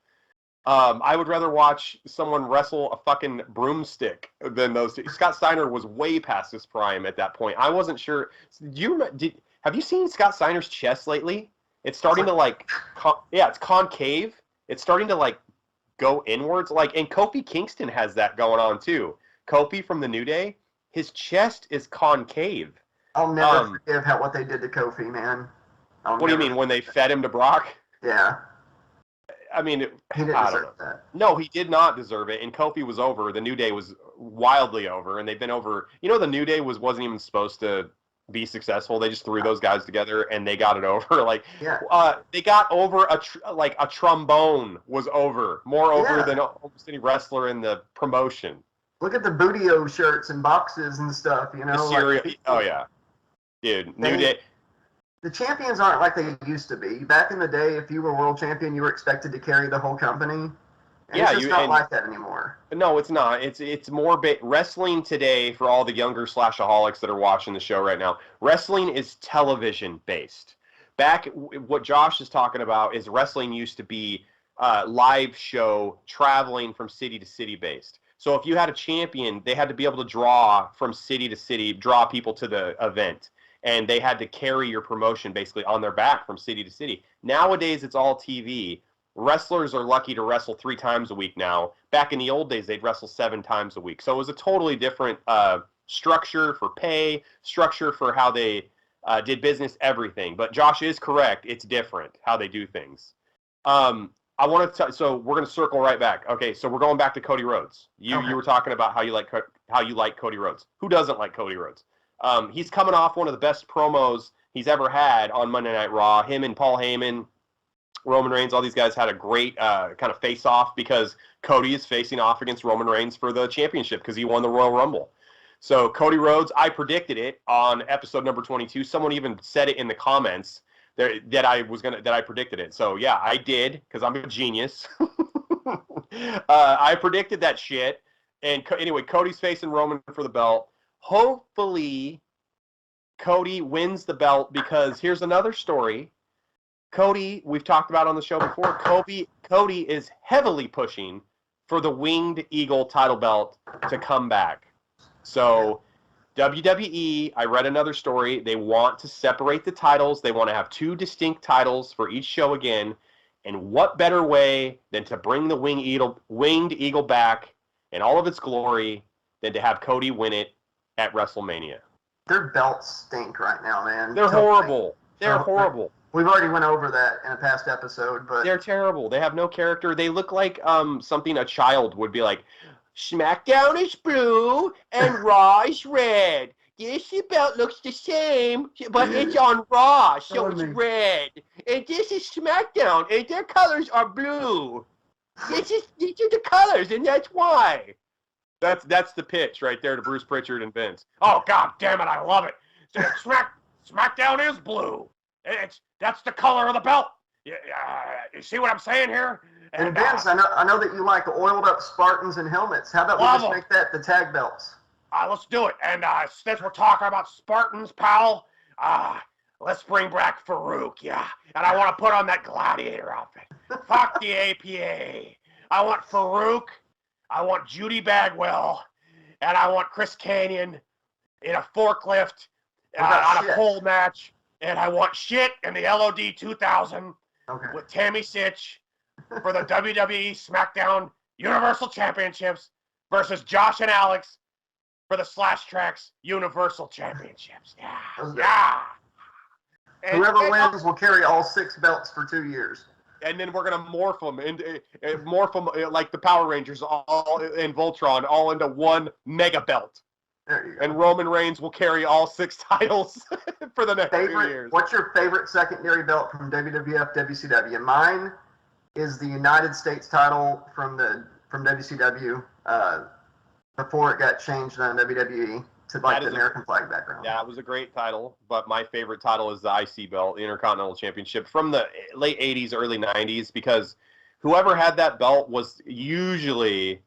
I would rather watch someone wrestle a fucking broomstick than those two. Scott Steiner was way past his prime at that point. I wasn't sure. Have you seen Scott Steiner's chest lately? It's starting to it's concave. It's starting to go inwards. And Kofi Kingston has that going on too. Kofi from the New Day, his chest is concave. I'll never forgive what they did to Kofi, man. What do you mean, when they fed him to Brock? Yeah. I mean, he didn't deserve that. No, he did not deserve it. And Kofi was over. The New Day was wildly over, and they've been over. The New Day wasn't even supposed to be successful. They just threw those guys together, and they got it over. They got over a trombone was over, more over than almost any wrestler in the promotion. Look at the Bootio shirts and boxes and stuff. Oh yeah, dude. New Day. The champions aren't like they used to be. Back in the day, if you were world champion, you were expected to carry the whole company. And it's just not like that anymore. No, it's not. It's more wrestling today, for all the younger slashaholics that are watching the show right now. Wrestling is television based. Back, what Josh is talking about is wrestling used to be live show, traveling from city to city based. So if you had a champion, they had to be able to draw from city to city, draw people to the event. And they had to carry your promotion basically on their back from city to city. Nowadays, it's all TV. Wrestlers are lucky to wrestle 3 times a week now. Back in the old days, they'd wrestle 7 times a week. So it was a totally different structure for pay, structure for how they did business, everything. But Josh is correct. It's different how they do things. I want to. So we're going to circle right back. Okay, so we're going back to Cody Rhodes. You were talking about how you like Cody Rhodes. Who doesn't like Cody Rhodes? He's coming off one of the best promos he's ever had on Monday Night Raw. Him and Paul Heyman, Roman Reigns, all these guys had a great kind of face-off because Cody is facing off against Roman Reigns for the championship because he won the Royal Rumble. So Cody Rhodes, I predicted it on episode number 22. Someone even said it in the comments that I predicted it. So yeah, I did because I'm a genius. I predicted that shit. And anyway, Cody's facing Roman for the belt. Hopefully, Cody wins the belt because here's another story. Cody, we've talked about on the show before, Cody is heavily pushing for the Winged Eagle title belt to come back. So WWE, I read another story, they want to separate the titles. They want to have 2 distinct titles for each show again. And what better way than to bring the Winged Eagle back in all of its glory than to have Cody win it at WrestleMania. Their belts stink right now, man. They're horrible. They're horrible. We've already went over that in a past episode, but they're terrible. They have no character. They look like something a child would be like. SmackDown is blue and Raw is red. This belt looks the same, but it's on Raw, so it's red. And this is SmackDown, and their colors are blue. These are the colors, and that's why. That's the pitch right there to Bruce Pritchard and Vince. Oh, God damn it, I love it. SmackDown is blue. That's the color of the belt. You see what I'm saying here? And Vince, I know that you like oiled up Spartans and helmets. How about we just make that the tag belts? Let's do it. And since we're talking about Spartans, pal, let's bring back Farouk, yeah. And I want to put on that gladiator outfit. Fuck the APA. I want Farouk. I want Judy Bagwell, and I want Chris Kanyon in a forklift on a pole match, and I want shit in the LOD 2000 with Tammy Sitch for the WWE SmackDown Universal Championships versus Josh and Alex for the Trax Universal Championships. Yeah. Whoever wins will carry all 6 belts for 2 years. And then we're gonna morph them like the Power Rangers, all in Voltron, all into one mega belt. There you go. And Roman Reigns will carry all 6 titles for the next 2 years. What's your favorite secondary belt from WWF, WCW? Mine is the United States title from WCW before it got changed on WWE to the American flag background. Yeah, it was a great title, but my favorite title is the IC belt, the Intercontinental Championship from the late 80s, early 90s, because whoever had that belt was usually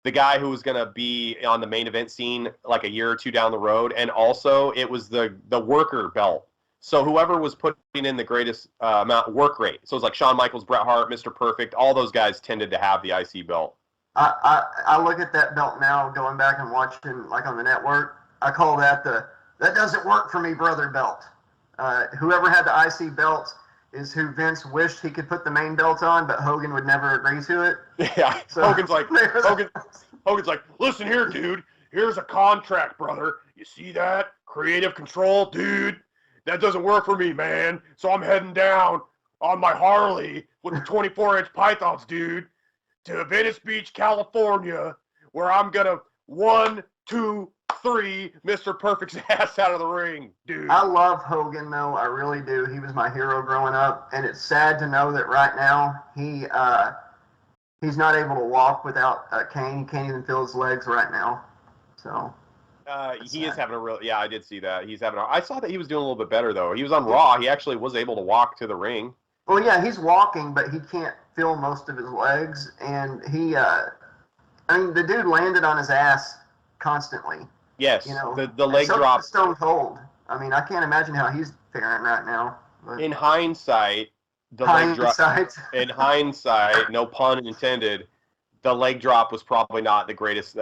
the guy who was going to be on the main event scene like a year or two down the road, and also it was the worker belt. So whoever was putting in the greatest amount work rate. So it was like Shawn Michaels, Bret Hart, Mr. Perfect, all those guys tended to have the IC belt. I look at that belt now, going back and watching like on the network. I call that that doesn't work for me, brother belt. Whoever had the IC belt is who Vince wished he could put the main belt on, but Hogan would never agree to it. Yeah, so, Hogan's like, listen here, dude. Here's a contract, brother. You see that? Creative control, dude. That doesn't work for me, man. So I'm heading down on my Harley with the 24-inch pythons, dude, to Venice Beach, California, where I'm going to 1, 2, 3, Mr. Perfect's ass out of the ring, dude. I love Hogan, though. I really do. He was my hero growing up, and it's sad to know that right now he's not able to walk without a cane. He can't even feel his legs right now. So he is having a real. Yeah, I did see that. I saw that he was doing a little bit better though. He was on Raw. He actually was able to walk to the ring. Well, yeah, he's walking, but he can't feel most of his legs, and the dude landed on his ass constantly. Yes, you know, the leg drop. Stone Cold. I mean, I can't imagine how he's faring right now. But in hindsight, leg drop. In hindsight, no pun intended, the leg drop was probably not the greatest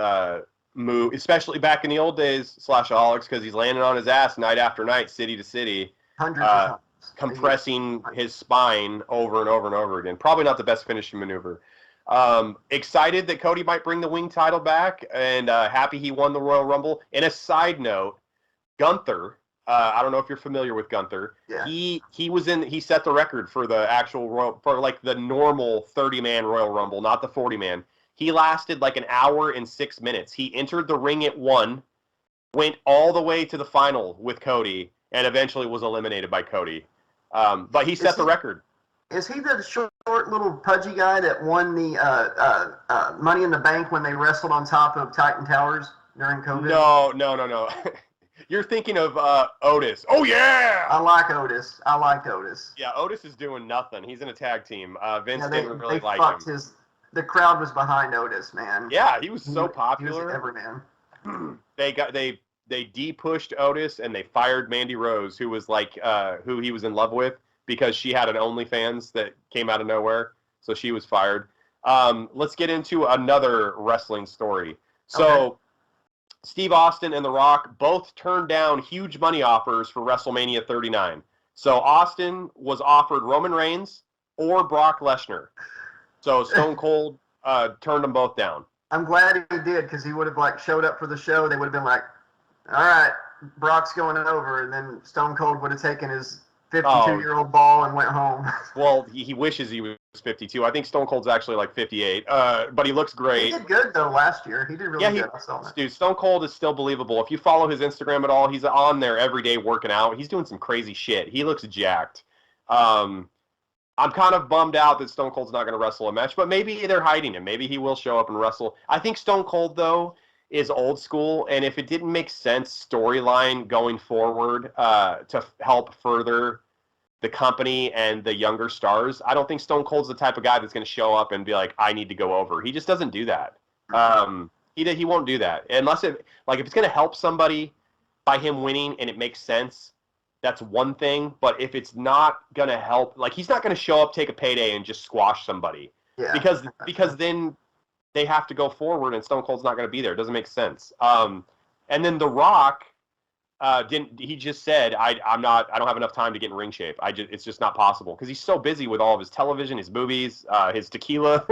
move, especially back in the old days, Slashaholics, because he's landing on his ass night after night, city to city, compressing his spine over and over and over again. Probably not the best finishing maneuver. Excited that Cody might bring the wing title back, and happy he won the Royal Rumble. And a side note, Gunther, I don't know if you're familiar with Gunther. Yeah. He set the record for the actual for like the normal 30-man Royal Rumble, not the 40-man. He lasted like an hour and 6 minutes. He entered the ring at 1, went all the way to the final with Cody, and eventually was eliminated by Cody. But he set the record. Is he the short little pudgy guy that won the Money in the Bank when they wrestled on top of Titan Towers during COVID? No. You're thinking of Otis. Oh, yeah! I like Otis. Yeah, Otis is doing nothing. He's in a tag team. Vince didn't really like him. The crowd was behind Otis, man. Yeah, he was so popular. He was everyman. They de-pushed Otis, and they fired Mandy Rose, who was like who he was in love with, because she had an OnlyFans that came out of nowhere. So she was fired. Let's get into another wrestling story. So okay. Steve Austin and The Rock both turned down huge money offers for WrestleMania 39. So Austin was offered Roman Reigns or Brock Lesnar. So Stone Cold turned them both down. I'm glad he did, because he would have showed up for the show. They would have been like, all right, Brock's going over, and then Stone Cold would have taken his 52-year-old ball and went home. Well, he wishes he was 52. I think Stone Cold's actually like 58, but he looks great. He did good, though, last year. He did really good. I saw that. Dude, Stone Cold is still believable. If you follow his Instagram at all, he's on there every day working out. He's doing some crazy shit. He looks jacked. I'm kind of bummed out that Stone Cold's not going to wrestle a match, but maybe they're hiding him. Maybe he will show up and wrestle. I think Stone Cold, though, is old school, and if it didn't make sense storyline going forward to help further the company and the younger stars, I don't think Stone Cold's the type of guy that's going to show up and be like, I need to go over. He just doesn't do that. He won't do that. Unless if it's going to help somebody by him winning and it makes sense, that's one thing. But if it's not going to help, he's not going to show up, take a payday, and just squash somebody. Yeah. Because then they have to go forward, and Stone Cold's not going to be there. It doesn't make sense. And then The Rock he just said, I don't have enough time to get in ring shape. It's just not possible, because he's so busy with all of his television, his movies, his tequila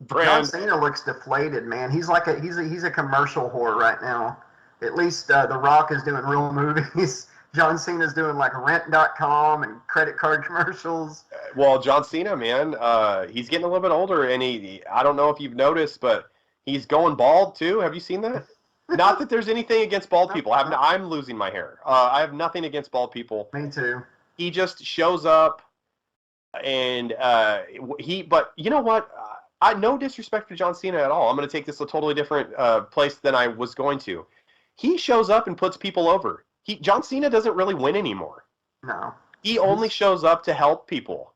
brand. John Cena looks deflated, man. He's a commercial whore right now. At least The Rock is doing real movies. John Cena's doing like rent.com and credit card commercials. Well, John Cena, man, he's getting a little bit older, and I don't know if you've noticed, but he's going bald too. Have you seen that? Not that there's anything against bald people. I'm losing my hair. I have nothing against bald people. Me too. He just shows up, and but you know what? No disrespect to John Cena at all. I'm going to take this a totally different place than I was going to. He shows up and puts people over. John Cena doesn't really win anymore. No. He only shows up to help people.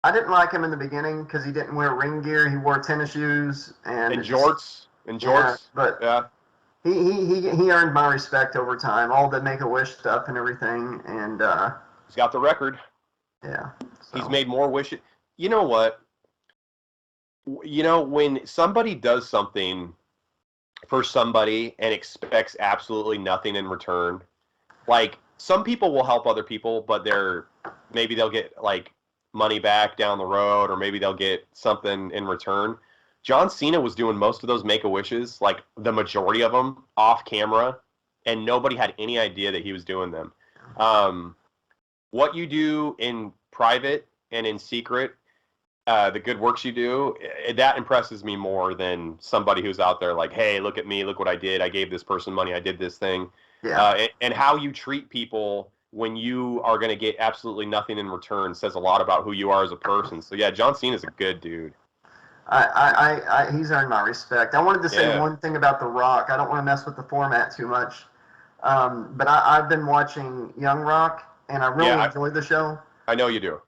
I didn't like him in the beginning because he didn't wear ring gear. He wore tennis shoes and jorts. Yeah, but he earned my respect over time. All the Make-A-Wish stuff and everything, and he's got the record. Yeah, so. He's made more wishes. You know what? You know, when somebody does something for somebody and expects absolutely nothing in return, like some people will help other people, but maybe they'll get like money back down the road, or maybe they'll get something in return. John Cena was doing most of those Make-A-Wishes, like the majority of them, off camera, and nobody had any idea that he was doing them. What you do in private and in secret, the good works you do, that impresses me more than somebody who's out there like, hey, look at me, look what I did. I gave this person money. I did this thing. Yeah. And how you treat people when you are going to get absolutely nothing in return says a lot about who you are as a person. So, yeah, John Cena's a good dude. He's earned my respect. I wanted to say one thing about The Rock. I don't want to mess with the format too much. But I've been watching Young Rock, and I really enjoy the show. I know you do.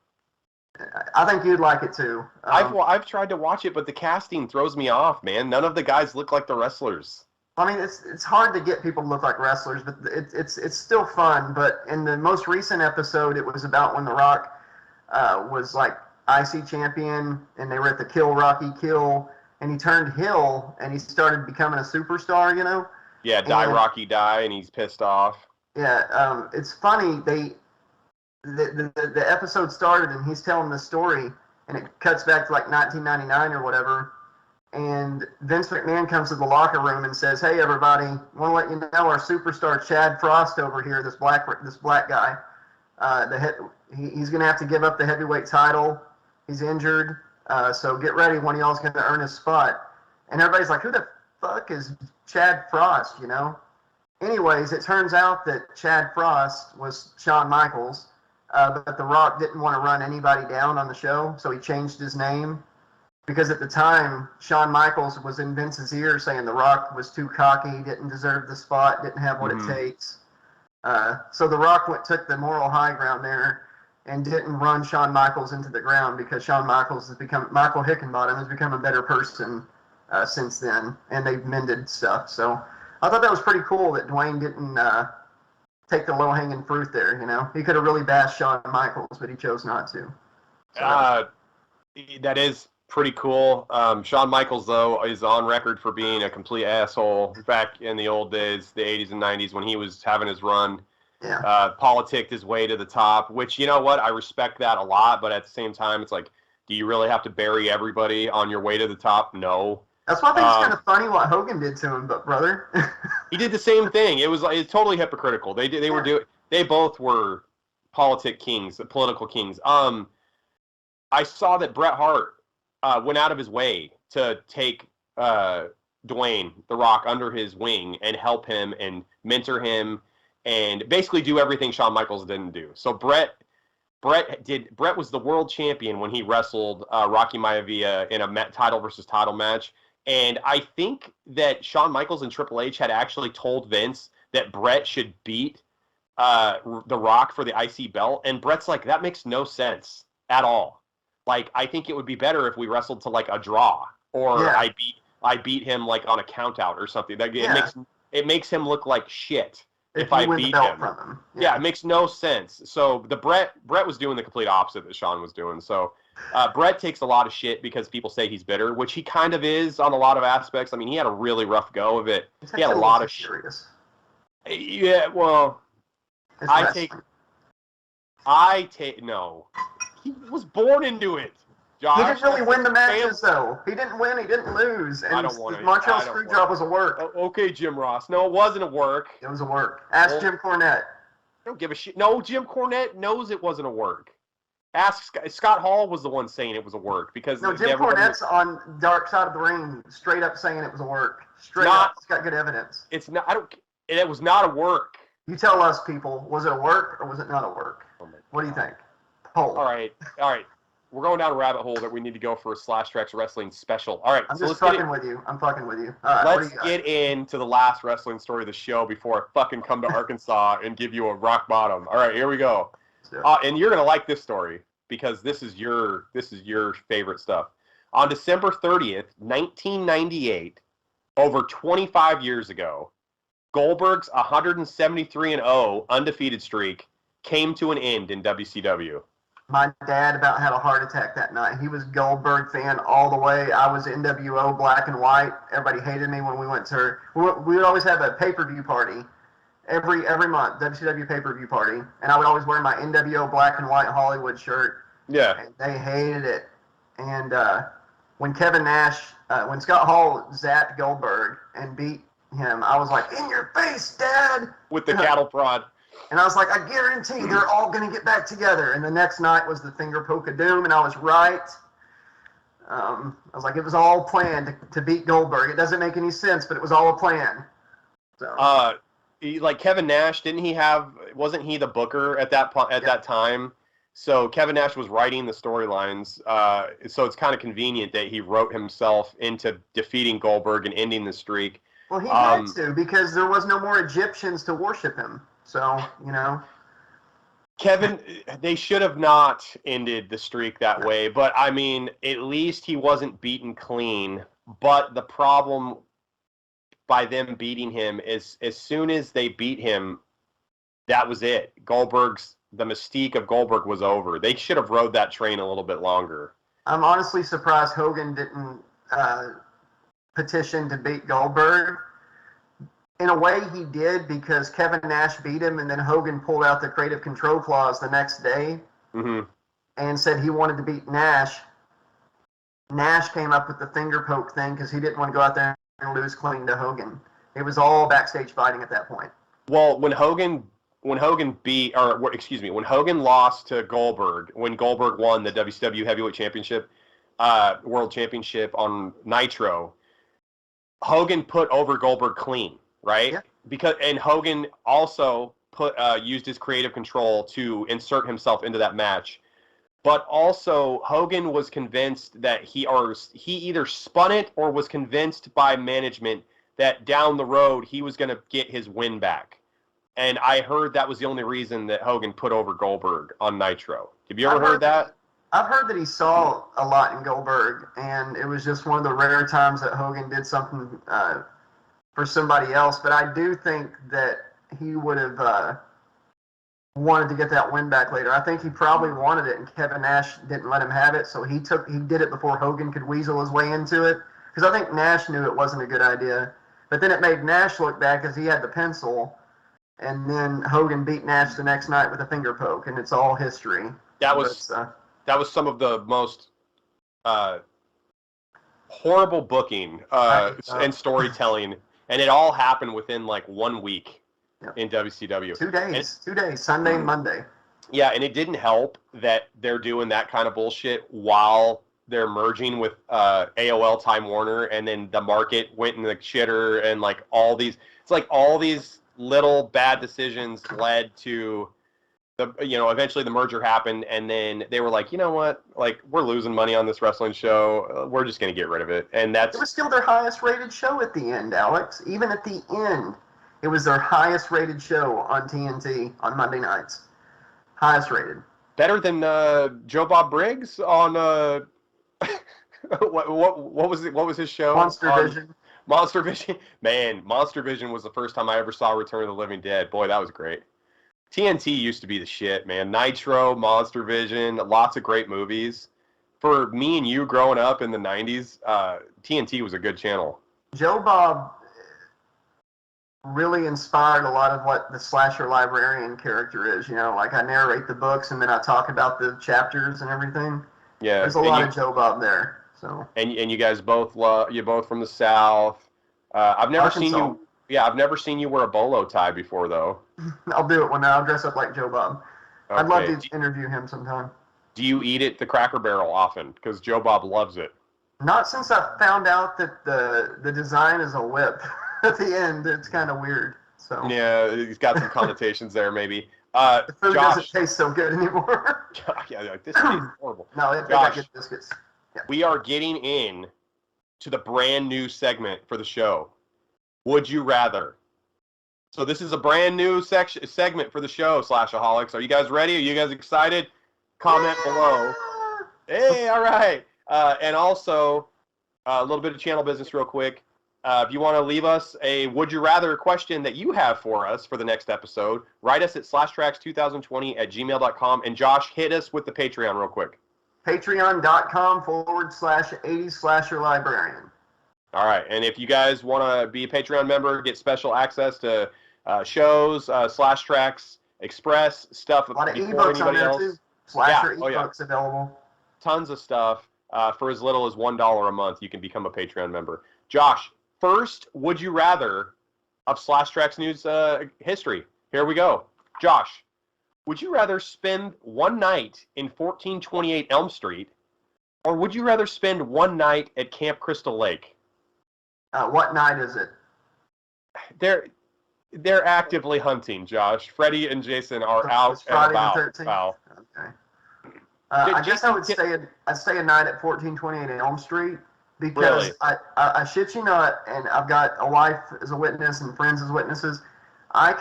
I think you'd like it too. I've tried to watch it, but the casting throws me off, man. None of the guys look like the wrestlers. I mean, it's hard to get people to look like wrestlers, but it's still fun. But in the most recent episode, it was about when The Rock was like IC champion, and they were at the Kill Rocky Kill, and he turned heel, and he started becoming a superstar, you know? Yeah, Rocky Die, and he's pissed off. Yeah, it's funny. The episode started, and he's telling the story, and it cuts back to like 1999 or whatever. And Vince McMahon comes to the locker room and says, "Hey, everybody, want to let you know our superstar Chad Frost over here, this black guy, he's going to have to give up the heavyweight title. He's injured, so get ready. One of y'all's going to earn his spot." And everybody's like, "Who the fuck is Chad Frost?" You know. Anyways, it turns out that Chad Frost was Shawn Michaels, but The Rock didn't want to run anybody down on the show, so he changed his name. Because at the time, Shawn Michaels was in Vince's ear saying The Rock was too cocky, didn't deserve the spot, didn't have what it takes. So The Rock took the moral high ground there and didn't run Shawn Michaels into the ground, because Michael Hickenbottom has become a better person since then, and they've mended stuff. So I thought that was pretty cool that Dwayne didn't take the low-hanging fruit there, you know. He could have really bashed Shawn Michaels, but he chose not to. So, that is pretty cool. Shawn Michaels, though, is on record for being a complete asshole back in the old days, the 80s and 90s, when he was having his run. Yeah. Politicked his way to the top, which, you know what, I respect that a lot, but at the same time, it's like, do you really have to bury everybody on your way to the top? No. That's why I think it's kind of funny what Hogan did to him, but brother. He did the same thing. It's totally hypocritical. They both were political kings. I saw that Bret Hart went out of his way to take Dwayne The Rock under his wing and help him and mentor him and basically do everything Shawn Michaels didn't do. So Bret was the world champion when he wrestled Rocky Maivia in a title versus title match. And I think that Shawn Michaels and Triple H had actually told Vince that Bret should beat The Rock for the IC belt. And Bret's like, that makes no sense at all. Like, I think it would be better if we wrestled to like a draw, or I beat him like on a count out or something. Like, it makes him look like shit if I beat him. From him. Yeah, it makes no sense. So Bret was doing the complete opposite that Shawn was doing. So Bret takes a lot of shit because people say he's bitter, which he kind of is on a lot of aspects. I mean, he had a really rough go of it. He had a lot of shit. Yeah, well, no. He was born into it, Josh. He didn't really win the matches, though. He didn't win. He didn't lose. And Montreal Screwjob was a work. Okay, Jim Ross. No, it wasn't a work. It was a work. Ask Jim Cornette. don't give a shit. No, Jim Cornette knows it wasn't a work. Ask Scott Hall was the one saying it was a work because No, Jim Cornette's on Dark Side of the Ring, straight up saying it was a work. Straight up, it's got good evidence. It's not. It was not a work. You tell us, people, was it a work or was it not a work? What do you think? Poll. All right. We're going down a rabbit hole that we need to go for a Trax Wrestling special. All right. I'm just fucking with you. I'm fucking with you. All right. Let's get into the last wrestling story of the show before I fucking come to Arkansas and give you a rock bottom. All right, here we go. And you're gonna like this story because this is your favorite stuff. On December 30th, 1998, over 25 years ago, Goldberg's 173-0 undefeated streak came to an end in WCW. My dad about had a heart attack that night. He was Goldberg fan all the way. I was NWO black and white. Everybody hated me when we went to. We would always have a pay-per-view party every month, WCW pay-per-view party, and I would always wear my NWO black and white Hollywood shirt. Yeah. And they hated it. And when Kevin Nash, when Scott Hall zapped Goldberg and beat him, I was like, "In your face, Dad!" With the cattle prod. And I was like, I guarantee they're all going to get back together. And the next night was the finger poke of doom, and I was right. I was like, it was all planned to beat Goldberg. It doesn't make any sense, but it was all a plan. So. Like Kevin Nash, wasn't he the booker at that time? So Kevin Nash was writing the storylines. So it's kind of convenient that he wrote himself into defeating Goldberg and ending the streak. Well, he had to because there was no more Egyptians to worship him. So, Kevin, they should have not ended the streak that way. But, I mean, at least he wasn't beaten clean. But the problem by them beating him is as soon as they beat him, that was it. The mystique of Goldberg was over. They should have rode that train a little bit longer. I'm honestly surprised Hogan didn't petition to beat Goldberg. In a way, he did because Kevin Nash beat him, and then Hogan pulled out the creative control clause the next day and said he wanted to beat Nash. Nash came up with the finger poke thing because he didn't want to go out there and lose clean to Hogan. It was all backstage fighting at that point. Well, when Hogan lost to Goldberg, when Goldberg won the WCW Heavyweight Championship, World Championship on Nitro, Hogan put over Goldberg clean. Right? Yeah. And Hogan also used his creative control to insert himself into that match. But also Hogan was convinced that he either spun it or was convinced by management that down the road he was going to get his win back. And I heard that was the only reason that Hogan put over Goldberg on Nitro. Have you ever heard that? I've heard that he saw a lot in Goldberg, and it was just one of the rare times that Hogan did something for somebody else, but I do think that he would have wanted to get that win back later. I think he probably wanted it, and Kevin Nash didn't let him have it, so he did it before Hogan could weasel his way into it, because I think Nash knew it wasn't a good idea. But then it made Nash look bad because he had the pencil, and then Hogan beat Nash the next night with a finger poke, and it's all history. That was some of the most horrible booking and storytelling. And it all happened within like 1 week in WCW. 2 days. 2 days, Sunday and Monday. Yeah, and it didn't help that they're doing that kind of bullshit while they're merging with AOL Time Warner, and then the market went in the shitter, and like all these little bad decisions led to eventually the merger happened, and then they were like, you know what, like we're losing money on this wrestling show, we're just going to get rid of it. And it was still their highest rated show at the end, Alex. Even at the end, it was their highest rated show on TNT on Monday nights. Highest rated. Better than Joe Bob Briggs on what was his show? Vision. Monster Vision. Man, Monster Vision was the first time I ever saw Return of the Living Dead. Boy, that was great. TNT used to be the shit, man. Nitro, Monster Vision, lots of great movies. For me and you growing up in the 90s, TNT was a good channel. Joe Bob really inspired a lot of what the slasher librarian character is. Like I narrate the books and then I talk about the chapters and everything. Yeah. There's a lot of Joe Bob there. So. And you guys both you're both from the South. I've never Arkansas. seen you. Yeah, I've never seen you wear a bolo tie before, though. I'll do it one night. I'll dress up like Joe Bob. I'd love Okay. to interview him sometime. Do you eat at the Cracker Barrel often? Because Joe Bob loves it. Not since I found out that the design is a whip at the end. It's kind of weird. So Yeah, he's got some connotations there, maybe. the food doesn't Josh. taste so good anymore. Yeah, like, this tastes horrible. No, they got good biscuits. Yeah. We are getting in to the brand new segment for the show. Would you rather? So this is a brand new segment for the show, Slashaholics. Are you guys ready? Are you guys excited? Comment below. Hey, all right. And also, a little bit of channel business real quick. If you want to leave us a would you rather question that you have for us for the next episode, write us at slashtrax2020@gmail.com. And Josh, hit us with the Patreon real quick. Patreon.com/80 Slasher Librarian. All right. And if you guys want to be a Patreon member, get special access to shows, Slash Trax Express, stuff A lot of before ebooks on anybody there else. too. Slasher Yeah. Oh, yeah. ebooks available. Tons of stuff. For as little as $1 a month, you can become a Patreon member. Josh, first, would you rather of Slash Trax News history? Here we go. Josh, would you rather spend one night in 1428 Elm Street, or would you rather spend one night at Camp Crystal Lake? What night is it? They're actively hunting, Josh. Freddie and Jason are out It's and Friday about. the 13th. Pal. Okay. I guess I would Jason, I'd stay a night at 1428 Elm Street because Really? I shit you not, and I've got a wife as a witness and friends as witnesses. I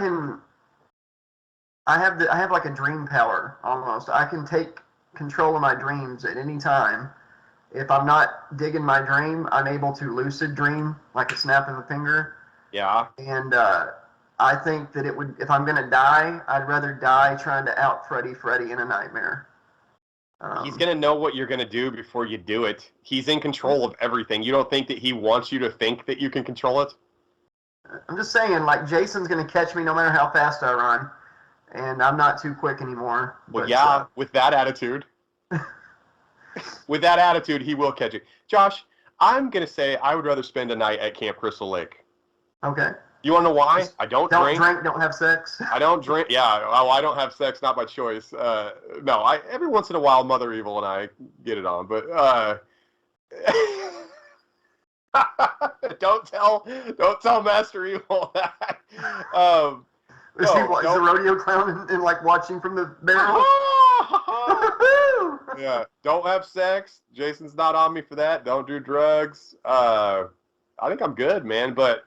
have like a dream power almost. I can take control of my dreams at any time. If I'm not digging my dream, I'm able to lucid dream like a snap of a finger. Yeah. And I think that it would, if I'm gonna die, I'd rather die trying to out Freddy in a nightmare. He's going to know what you're going to do before you do it. He's in control of everything. You don't think that he wants you to think that you can control it? I'm just saying, like, Jason's going to catch me no matter how fast I run, and I'm not too quick anymore. Well, but, yeah, with that attitude. With that attitude, he will catch you. Josh, I'm going to say I would rather spend a night at Camp Crystal Lake. Okay. You want to know why? I don't drink. Don't have sex. I don't drink. Yeah, well, I don't have sex, not by choice. No, every once in a while, Mother Evil and I get it on, but don't tell Master Evil that. Is the rodeo clown in like watching from the barrel? Yeah, don't have sex. Jason's not on me for that. Don't do drugs. I think I'm good, man, but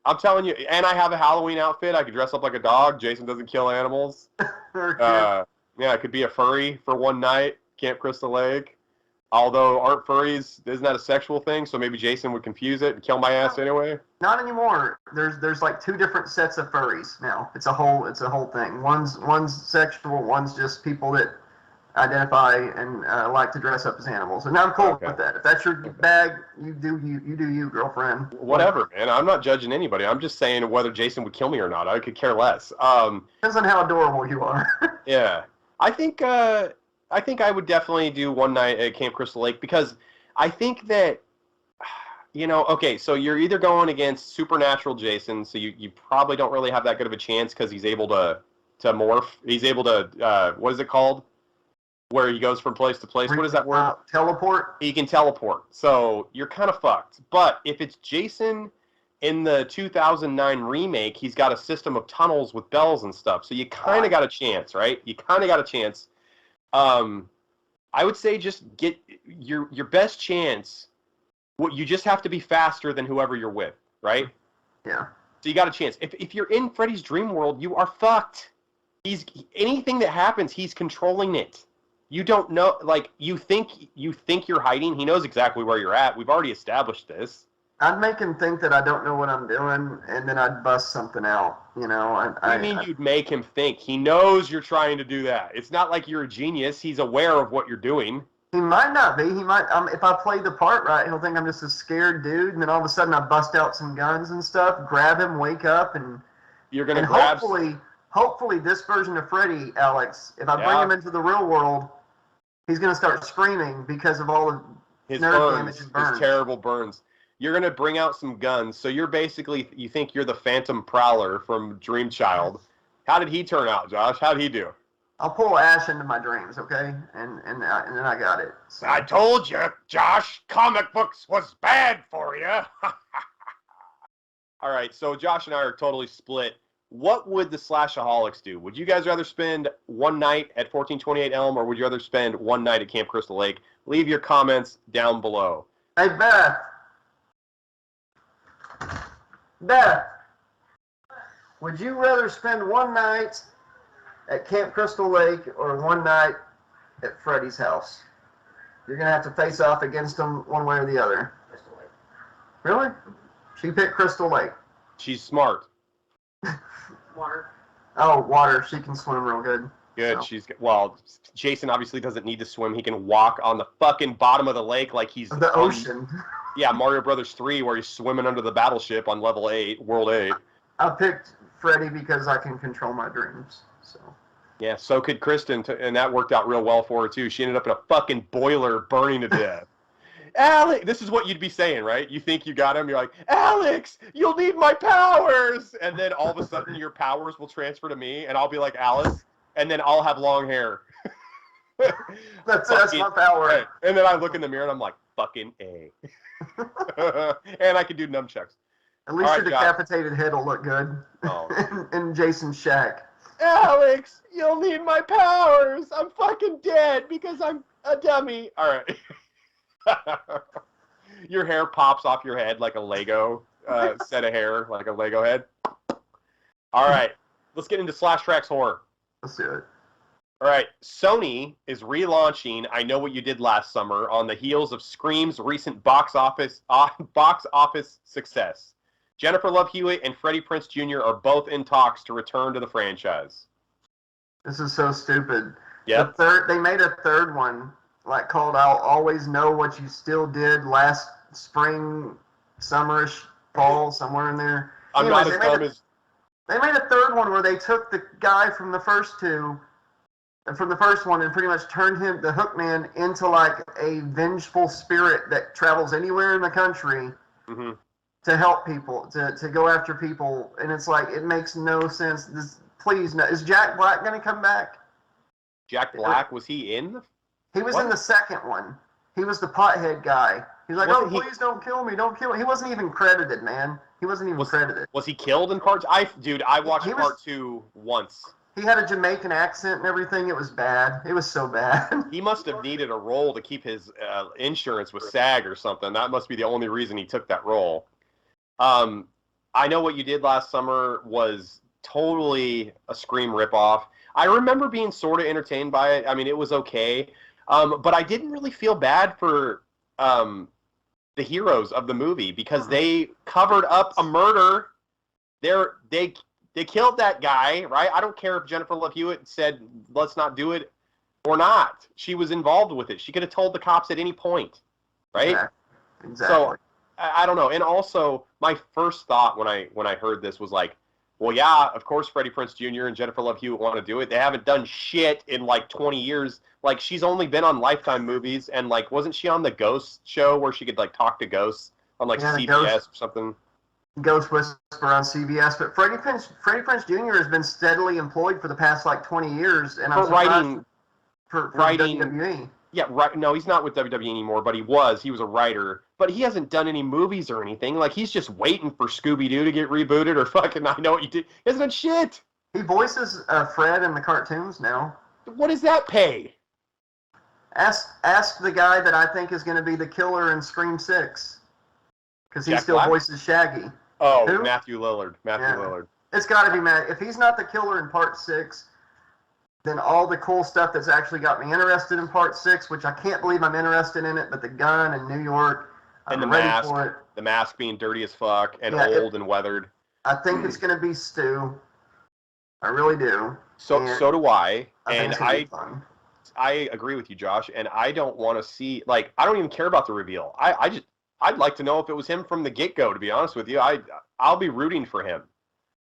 I'm telling you, and I have a Halloween outfit. I could dress up like a dog. Jason doesn't kill animals. Yeah, I could be a furry for one night, Camp Crystal Lake. Although aren't furries, isn't that a sexual thing? So maybe Jason would confuse it and kill my ass anyway. Not anymore. There's like two different sets of furries now. It's a whole thing. One's sexual, one's just people that identify and like to dress up as animals. And I'm cool with that. If that's your bag, you do you, girlfriend. Whatever, man. I'm not judging anybody. I'm just saying whether Jason would kill me or not. I could care less. Depends on how adorable you are. Yeah. I think I would definitely do one night at Camp Crystal Lake because I think that, okay, so you're either going against Supernatural Jason, so you probably don't really have that good of a chance because he's able to morph. He's able to, what is it called? Where he goes from place to place. What is that word? Teleport. He can teleport. So you're kind of fucked. But if it's Jason in the 2009 remake, he's got a system of tunnels with bells and stuff. So you kind of got a chance, right? You kind of got a chance. I would say just get your best chance. You just have to be faster than whoever you're with, right? Yeah. So you got a chance. If you're in Freddy's dream world, you are fucked. Anything that happens, he's controlling it. You don't know, like, you think you're hiding. He knows exactly where you're at. We've already established this. I'd make him think that I don't know what I'm doing, and then I'd bust something out, I mean, you'd make him think. He knows you're trying to do that. It's not like you're a genius. He's aware of what you're doing. He might not be. He might. If I play the part right, he'll think I'm just a scared dude, and then all of a sudden I bust out some guns and stuff, grab him, wake up, and you're gonna grab. Hopefully, this version of Freddy, Alex, if I bring him into the real world, he's gonna start screaming because of all the his nerve damage and burns. His terrible burns. You're going to bring out some guns. So you think you're the Phantom Prowler from Dream Child. How did he turn out, Josh? How did he do? I'll pull Ash into my dreams, okay? And then I got it. So. I told you, Josh, comic books was bad for you. All right, so Josh and I are totally split. What would the Slashaholics do? Would you guys rather spend one night at 1428 Elm, or would you rather spend one night at Camp Crystal Lake? Leave your comments down below. Hey, Beth, would you rather spend one night at Camp Crystal Lake or one night at Freddy's house? You're going to have to face off against them one way or the other. Crystal Lake. Really? She picked Crystal Lake. She's smart. Water. Oh, water. She can swim real good. Good. So. Jason obviously doesn't need to swim. He can walk on the fucking bottom of the lake like he's... The ocean. Yeah, Mario Brothers 3 where he's swimming under the battleship on level 8, world 8. I picked Freddy because I can control my dreams. So. Yeah, so could Kristen, and that worked out real well for her, too. She ended up in a fucking boiler burning to death. Alex, this is what you'd be saying, right? You think you got him, you're like, Alex, you'll need my powers! And then all of a sudden your powers will transfer to me, and I'll be like Alice, and then I'll have long hair. That's my power. Right. And then I look in the mirror and I'm like, fucking A. And I can do nunchucks. At least your decapitated head will look good. Oh. in Jason's shack. Alex, you'll need my powers. I'm fucking dead because I'm a dummy. All right. Your hair pops off your head like a Lego set of hair, like a Lego head. All right. Let's get into Trax horror. Let's do it. All right. Sony is relaunching I Know What You Did Last Summer on the heels of Scream's recent box office success. Jennifer Love Hewitt and Freddie Prinze Jr. are both in talks to return to the franchise. This is so stupid. Yeah. They made a third one, like called "I'll Always Know What You Still Did" last spring, summerish, fall, somewhere in there. I'm not as dumb as. They made a third one where they took the guy from the first one, and pretty much turned him, the Hookman, into like a vengeful spirit that travels anywhere in the country. Mm-hmm. To help people, to go after people, and it's like, it makes no sense. Please, no. Is Jack Black going to come back? Jack Black, was he in? He was in the second one. He was the pothead guy. He's like, please don't kill me, don't kill me. He wasn't even credited, man. He wasn't even credited. Was he killed in part 2? I watched part 2 once. He had a Jamaican accent and everything. It was bad. It was so bad. He must have needed a role to keep his insurance with SAG or something. That must be the only reason he took that role. I Know What You Did Last Summer was totally a Scream ripoff. I remember being sort of entertained by it. I mean, it was okay. But I didn't really feel bad for the heroes of the movie because they covered up a murder. They killed that guy, right? I don't care if Jennifer Love Hewitt said, let's not do it or not. She was involved with it. She could have told the cops at any point, right? Yeah, exactly. So, I don't know. And also, my first thought when I heard this was like, well, yeah, of course Freddie Prinze Jr. and Jennifer Love Hewitt want to do it. They haven't done shit in like 20 years. Like, she's only been on Lifetime movies, and like, wasn't she on the Ghost show where she could like talk to ghosts on like CBS or something? Ghost Whisperer on CBS. But Freddie Prinze Jr. has been steadily employed for the past like 20 years, and I'm surprised for WWE. Yeah, right. No, he's not with WWE anymore, but he was. He was a writer. But he hasn't done any movies or anything. Like, he's just waiting for Scooby-Doo to get rebooted or fucking I Know What You Did. He hasn't done shit. He voices Fred in the cartoons now. What does that pay? Ask the guy that I think is going to be the killer in Scream 6. Because he still Black? voices Shaggy. Oh, Who? Matthew Lillard. Lillard. It's got to be Matt. If he's not the killer in Part 6... then all the cool stuff that's actually got me interested in Part 6, which I can't believe I'm interested in it, but the gun in New York, I'm ready for it. The mask being dirty as fuck and old and weathered. I think it's going to be Stu. I really do. So do I. And I agree with you, Josh. And I don't want to see, like, I don't even care about the reveal. I'd like to know if it was him from the get-go, to be honest with you. I'll be rooting for him.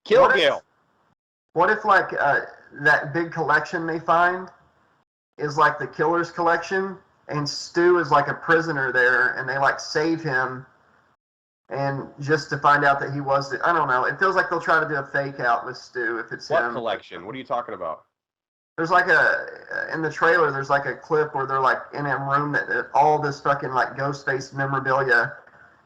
Kill Gale. What if, like, that big collection they find is like the killer's collection, and Stu is like a prisoner there, and they like save him, And just to find out that he was, I don't know. It feels like they'll try to do a fake out with Stu if it's What him. collection? What are you talking about? There's like in the trailer, there's like a clip where they're like in a room that all this fucking like Ghostface memorabilia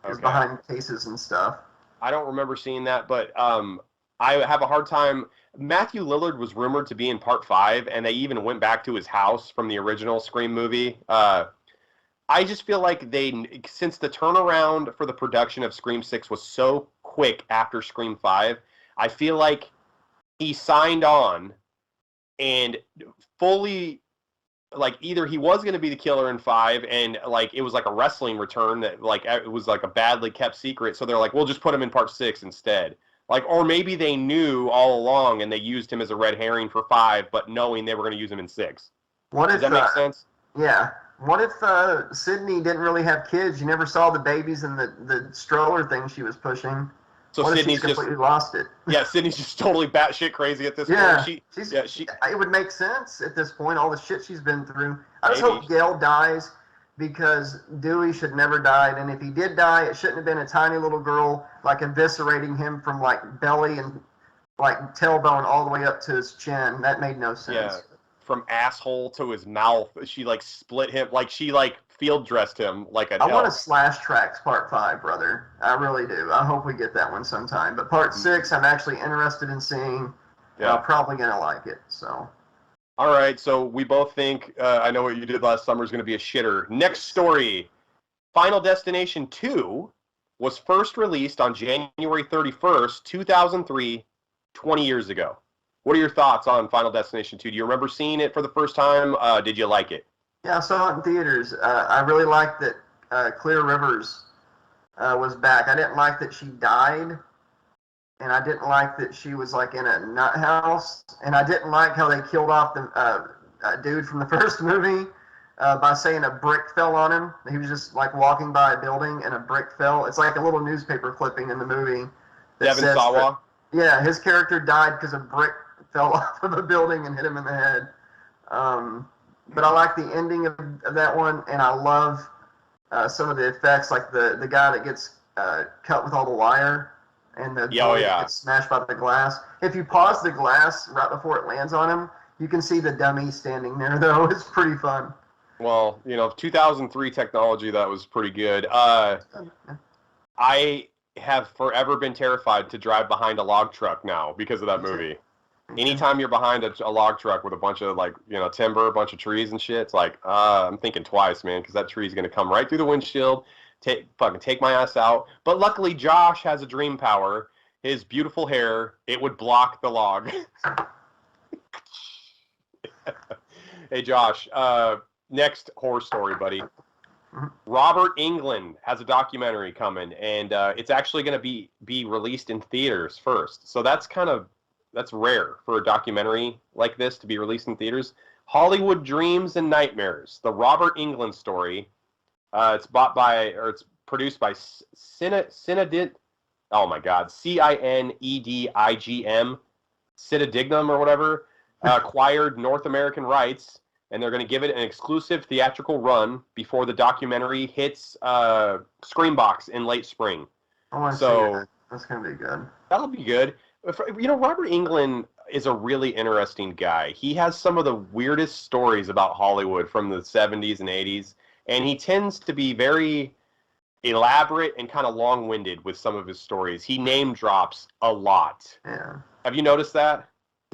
is behind cases and stuff. I don't remember seeing that, but I have a hard time. Matthew Lillard was rumored to be in Part 5, and they even went back to his house from the original Scream movie. I just feel like since the turnaround for the production of Scream 6 was so quick after Scream 5, I feel like he signed on and fully, like, either he was going to be the killer in 5 and, like, it was like a wrestling return that, like, it was like a badly kept secret, so they're like, we'll just put him in Part 6 instead. Like, or maybe they knew all along and they used him as a red herring for 5, but knowing they were going to use him in 6. Does that make sense? Yeah. What if Sydney didn't really have kids? You never saw the babies and the stroller thing she was pushing. So what Sydney's if she's completely lost it? Yeah, Sydney's just totally batshit crazy at this point. She it would make sense at this point, all the shit she's been through. I just hope Gail dies because Dewey should never die. And if he did die, it shouldn't have been a tiny little girl, like, eviscerating him from, like, belly and, like, tailbone all the way up to his chin. That made no sense. Yeah. From asshole to his mouth, she like split him, like she like field dressed him like a. I want to slash Trax Part 5, brother. I really do. I hope we get that one sometime. But Part 6, I'm actually interested in seeing. Yeah. I'm probably gonna like it. So. All right, so we both think I Know What You Did Last Summer is gonna be a shitter. Next story: Final Destination 2 was first released on January 31st, 2003, 20 years ago. What are your thoughts on Final Destination 2? Do you remember seeing it for the first time? Did you like it? Yeah, I saw it in theaters. I really liked that Clear Rivers was back. I didn't like that she died, and I didn't like that she was like in a nut house, and I didn't like how they killed off the dude from the first movie by saying a brick fell on him. He was just like walking by a building, and a brick fell. It's like a little newspaper clipping in the movie. Devin Sawa? Yeah, his character died because a brick fell off of a building and hit him in the head. But I like the ending of that one, and I love some of the effects, like the guy that gets cut with all the wire, and the gets smashed by the glass. If you pause the glass right before it lands on him, you can see the dummy standing there, though. It's pretty fun. Well, 2003 technology, that was pretty good. I have forever been terrified to drive behind a log truck now because of that movie. Anytime you're behind a log truck with a bunch of timber, a bunch of trees and shit, it's like I'm thinking twice, man, because that tree's gonna come right through the windshield, take my ass out. But luckily, Josh has a dream power. His beautiful hair, it would block the log. Hey, Josh. Next horror story, buddy. Robert Englund has a documentary coming, and it's actually going to be released in theaters first. So that's rare for a documentary like this to be released in theaters. Hollywood Dreams and Nightmares, the Robert Englund story. It's produced by Cinedignum. Oh my God, Cinedigm, Cinedignum or whatever. Acquired North American rights, and they're going to give it an exclusive theatrical run before the documentary hits Screambox in late spring. I want to see that. That's going to be good. That'll be good. Robert Englund is a really interesting guy. He has some of the weirdest stories about Hollywood from the 70s and 80s, and he tends to be very elaborate and kind of long-winded with some of his stories. He name drops a lot. Yeah. Have you noticed that?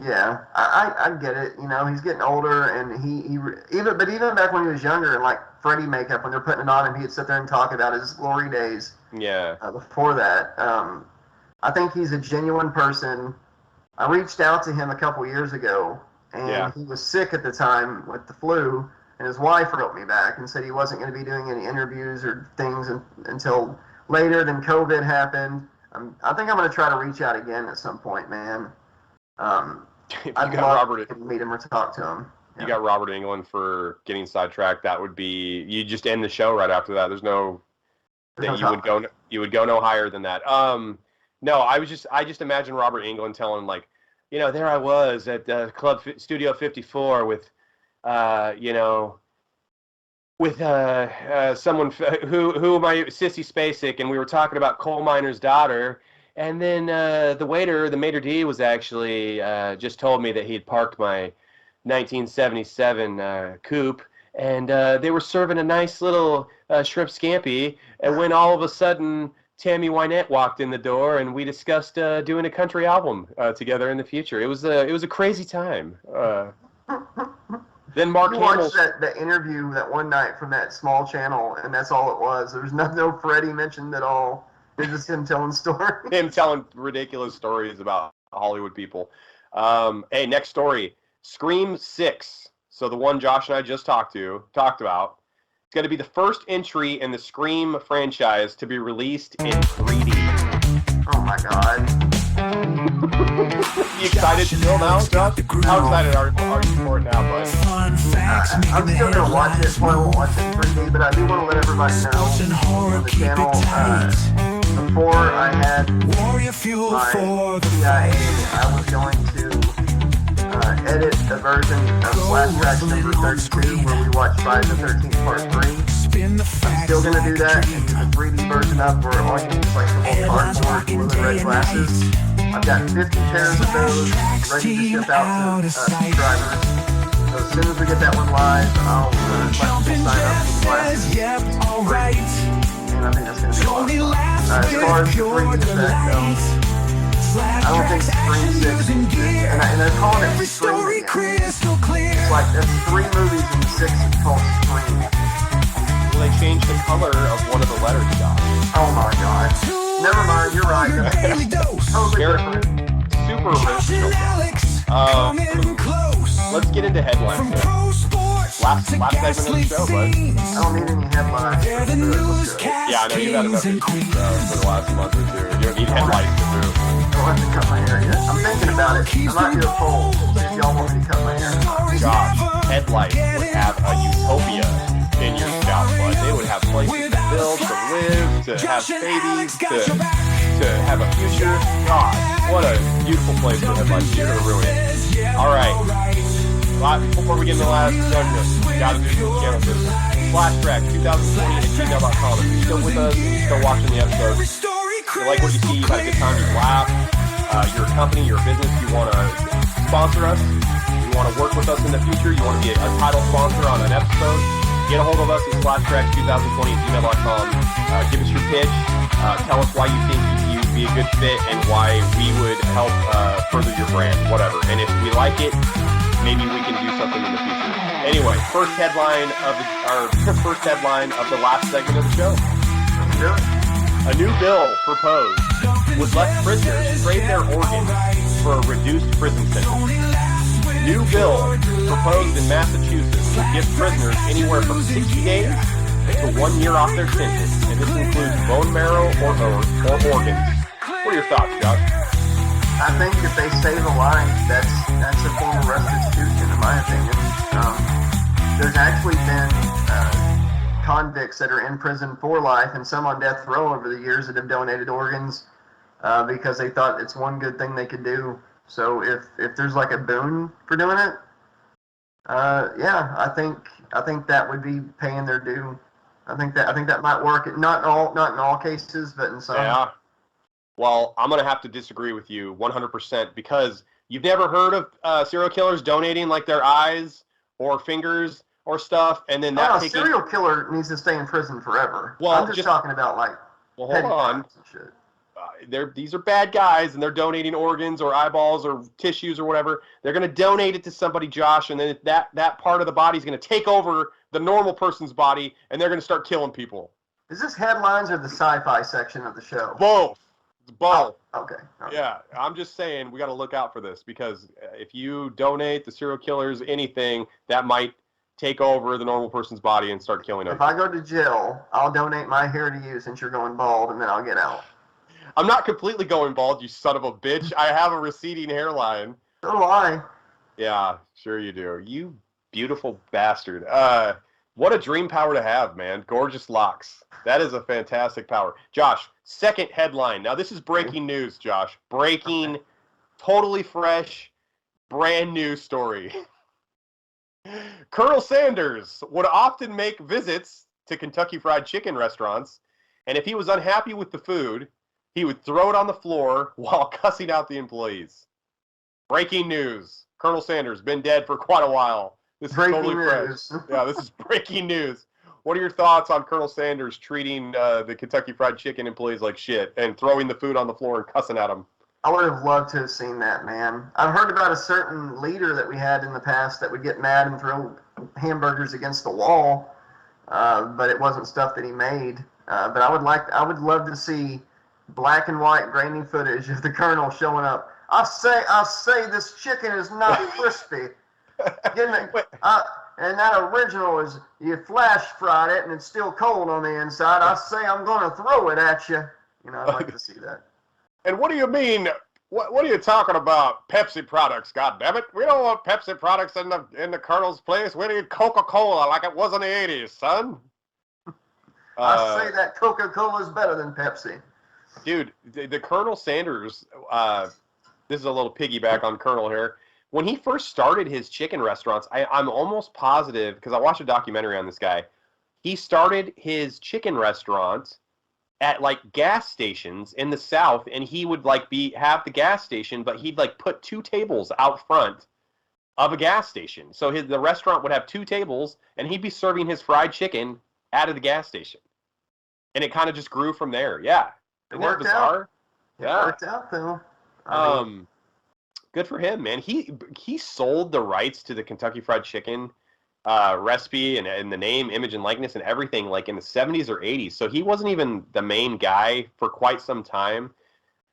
Yeah, I get it. He's getting older, and even back when he was younger, and like Freddy makeup, when they're putting it on him, he'd sit there and talk about his glory days. Yeah. Before that, I think he's a genuine person. I reached out to him a couple years ago, and he was sick at the time with the flu, and his wife wrote me back and said he wasn't going to be doing any interviews or things until later. Then COVID happened. I think I'm going to try to reach out again at some point, man. I'd love to meet him or talk to him. Yeah. You got Robert Englund for getting sidetracked. That would be, you just end the show right after that. There's no that you would go no higher than that. No, I just imagine Robert Englund telling there I was at Studio 54 with with someone who my Sissy Spacek, and we were talking about coal miner's daughter. And then the waiter, the maitre d', was actually just told me that he had parked my 1977 coupe, and they were serving a nice little shrimp scampi. And when all of a sudden Tammy Wynette walked in the door, and we discussed doing a country album together in the future. It was a crazy time. Then Mark Hamill watched that interview that one night from that small channel, and that's all it was. There was no Freddie mentioned at all. It was just him telling stories. Him telling ridiculous stories about Hollywood people. Hey, next story. Scream 6. So the one Josh and I just talked about. It's going to be the first entry in the Scream franchise to be released in 3D. Oh my God. You excited still now, Josh? How excited are you for it now, bud? I'm still going to watch it. Probably won't watch it in 3D, but I do want to let everybody know on the channel, before I had my CIA, I was going to edit the version of Flashback number 32 where we watched Friday the 13th Part 3. I'm still going to do that and do the 3D version up where all you need is like the whole cardboard, blue and red glasses. I've got 50 pairs of those ready to ship out to subscribers. So as soon as we get that one live, I'll let people sign up for the glasses. And I think that's going to be a lot of fun. As far as the 3D effect goes, I don't think Scream 6 and they're calling it Scream again. It's like there's 3 movies and 6 is called Scream. Well, they changed the color of one of the letters, Josh. Oh my God. Never mind, you're right. Totally different. Super original. Let's get into headlines here. Last segment of the show, bud. I don't need any headlines. Yeah, I know you've had enough issues for the last month or two. You don't need headlights to do. I don't have to cut my hair yet. I'm thinking about it. I might do a poll if y'all want me to cut my hair. Gosh, headlights would have a utopia in your scalp, bud. They would have places to build, to live, to have babies, to have a future. God, what a beautiful place for headlights. You're going to ruin it. All right. Before we get into the last segment, we got to do some channel business. Flashback 2020@gmail.com. If you're still with us, you're still watching the episode, you like what you see, you've had a good time, you laugh, you're a company, you're a business, you want to sponsor us, you want to work with us in the future, you want to be a title sponsor on an episode, get a hold of us at flashback2020@gmail.com. Give us your pitch. Tell us why you think you'd be a good fit and why we would help further your brand, whatever. And if we like it, maybe we can do something in the future. Anyway, first headline of the last segment of the show. A new bill proposed would let prisoners trade their organs for a reduced prison sentence. New bill proposed in Massachusetts would give prisoners anywhere from 60 days to 1 year off their sentence, and this includes bone marrow or organs. What are your thoughts, Josh? I think if they save a life, that's a form of restitution, in my opinion. There's actually been convicts that are in prison for life and some on death row over the years that have donated organs because they thought it's one good thing they could do. So if there's like a boon for doing it, yeah, I think that would be paying their due. I think that might work. Not in all cases, but in some. Yeah. Well, I'm going to have to disagree with you 100% because you've never heard of serial killers donating like their eyes or fingers or stuff, and then that taking... serial killer needs to stay in prison forever. Well, I'm just talking about like hold on. And shit. These are bad guys, and they're donating organs or eyeballs or tissues or whatever. They're going to donate it to somebody, Josh, and then that part of the body is going to take over the normal person's body, and they're going to start killing people. Is this headlines or the sci-fi section of the show? Both. Oh, okay. Yeah, I'm just saying we got to look out for this because if you donate the serial killers anything, that might take over the normal person's body and start killing them. If I go to jail, I'll donate my hair to you since you're going bald, and then I'll get out. I'm not completely going bald, you son of a bitch. I have a receding hairline. So do I. Yeah, sure you do. You beautiful bastard. What a dream power to have, man. Gorgeous locks. That is a fantastic power. Josh, second headline. Now, this is breaking news, Josh. Breaking, totally fresh, brand new story. Colonel Sanders would often make visits to Kentucky Fried Chicken restaurants, and if he was unhappy with the food, he would throw it on the floor while cussing out the employees. Breaking news. Colonel Sanders, been dead for quite a while. This is totally fresh. Yeah, this is breaking news. What are your thoughts on Colonel Sanders treating the Kentucky Fried Chicken employees like shit and throwing the food on the floor and cussing at them? I would have loved to have seen that, man. I've heard about a certain leader that we had in the past that would get mad and throw hamburgers against the wall, but it wasn't stuff that he made. But I would love to see black and white grainy footage of the Colonel showing up. I say this chicken is not crispy. And that original is you flash fried it and it's still cold on the inside. I say I'm going to throw it at you. You know, I'd like to see that. And what do you mean? What are you talking about? Pepsi products? God damn it! We don't want Pepsi products in the Colonel's place. We need Coca-Cola like it was in the '80s, son. I say that Coca-Cola is better than Pepsi. Dude, the Colonel Sanders. This is a little piggyback on Colonel here. When he first started his chicken restaurants, I'm almost positive because I watched a documentary on this guy. He started his chicken restaurant at like gas stations in the South, and he would like have the gas station, but he'd like put 2 tables out front of a gas station. So the restaurant would have 2 tables, and he'd be serving his fried chicken out of the gas station, and it kind of just grew from there. Yeah, it worked out. Yeah, it worked out though. Good for him, man. He sold the rights to the Kentucky Fried Chicken recipe and the name, image, and likeness and everything like in the 70s or 80s. So he wasn't even the main guy for quite some time.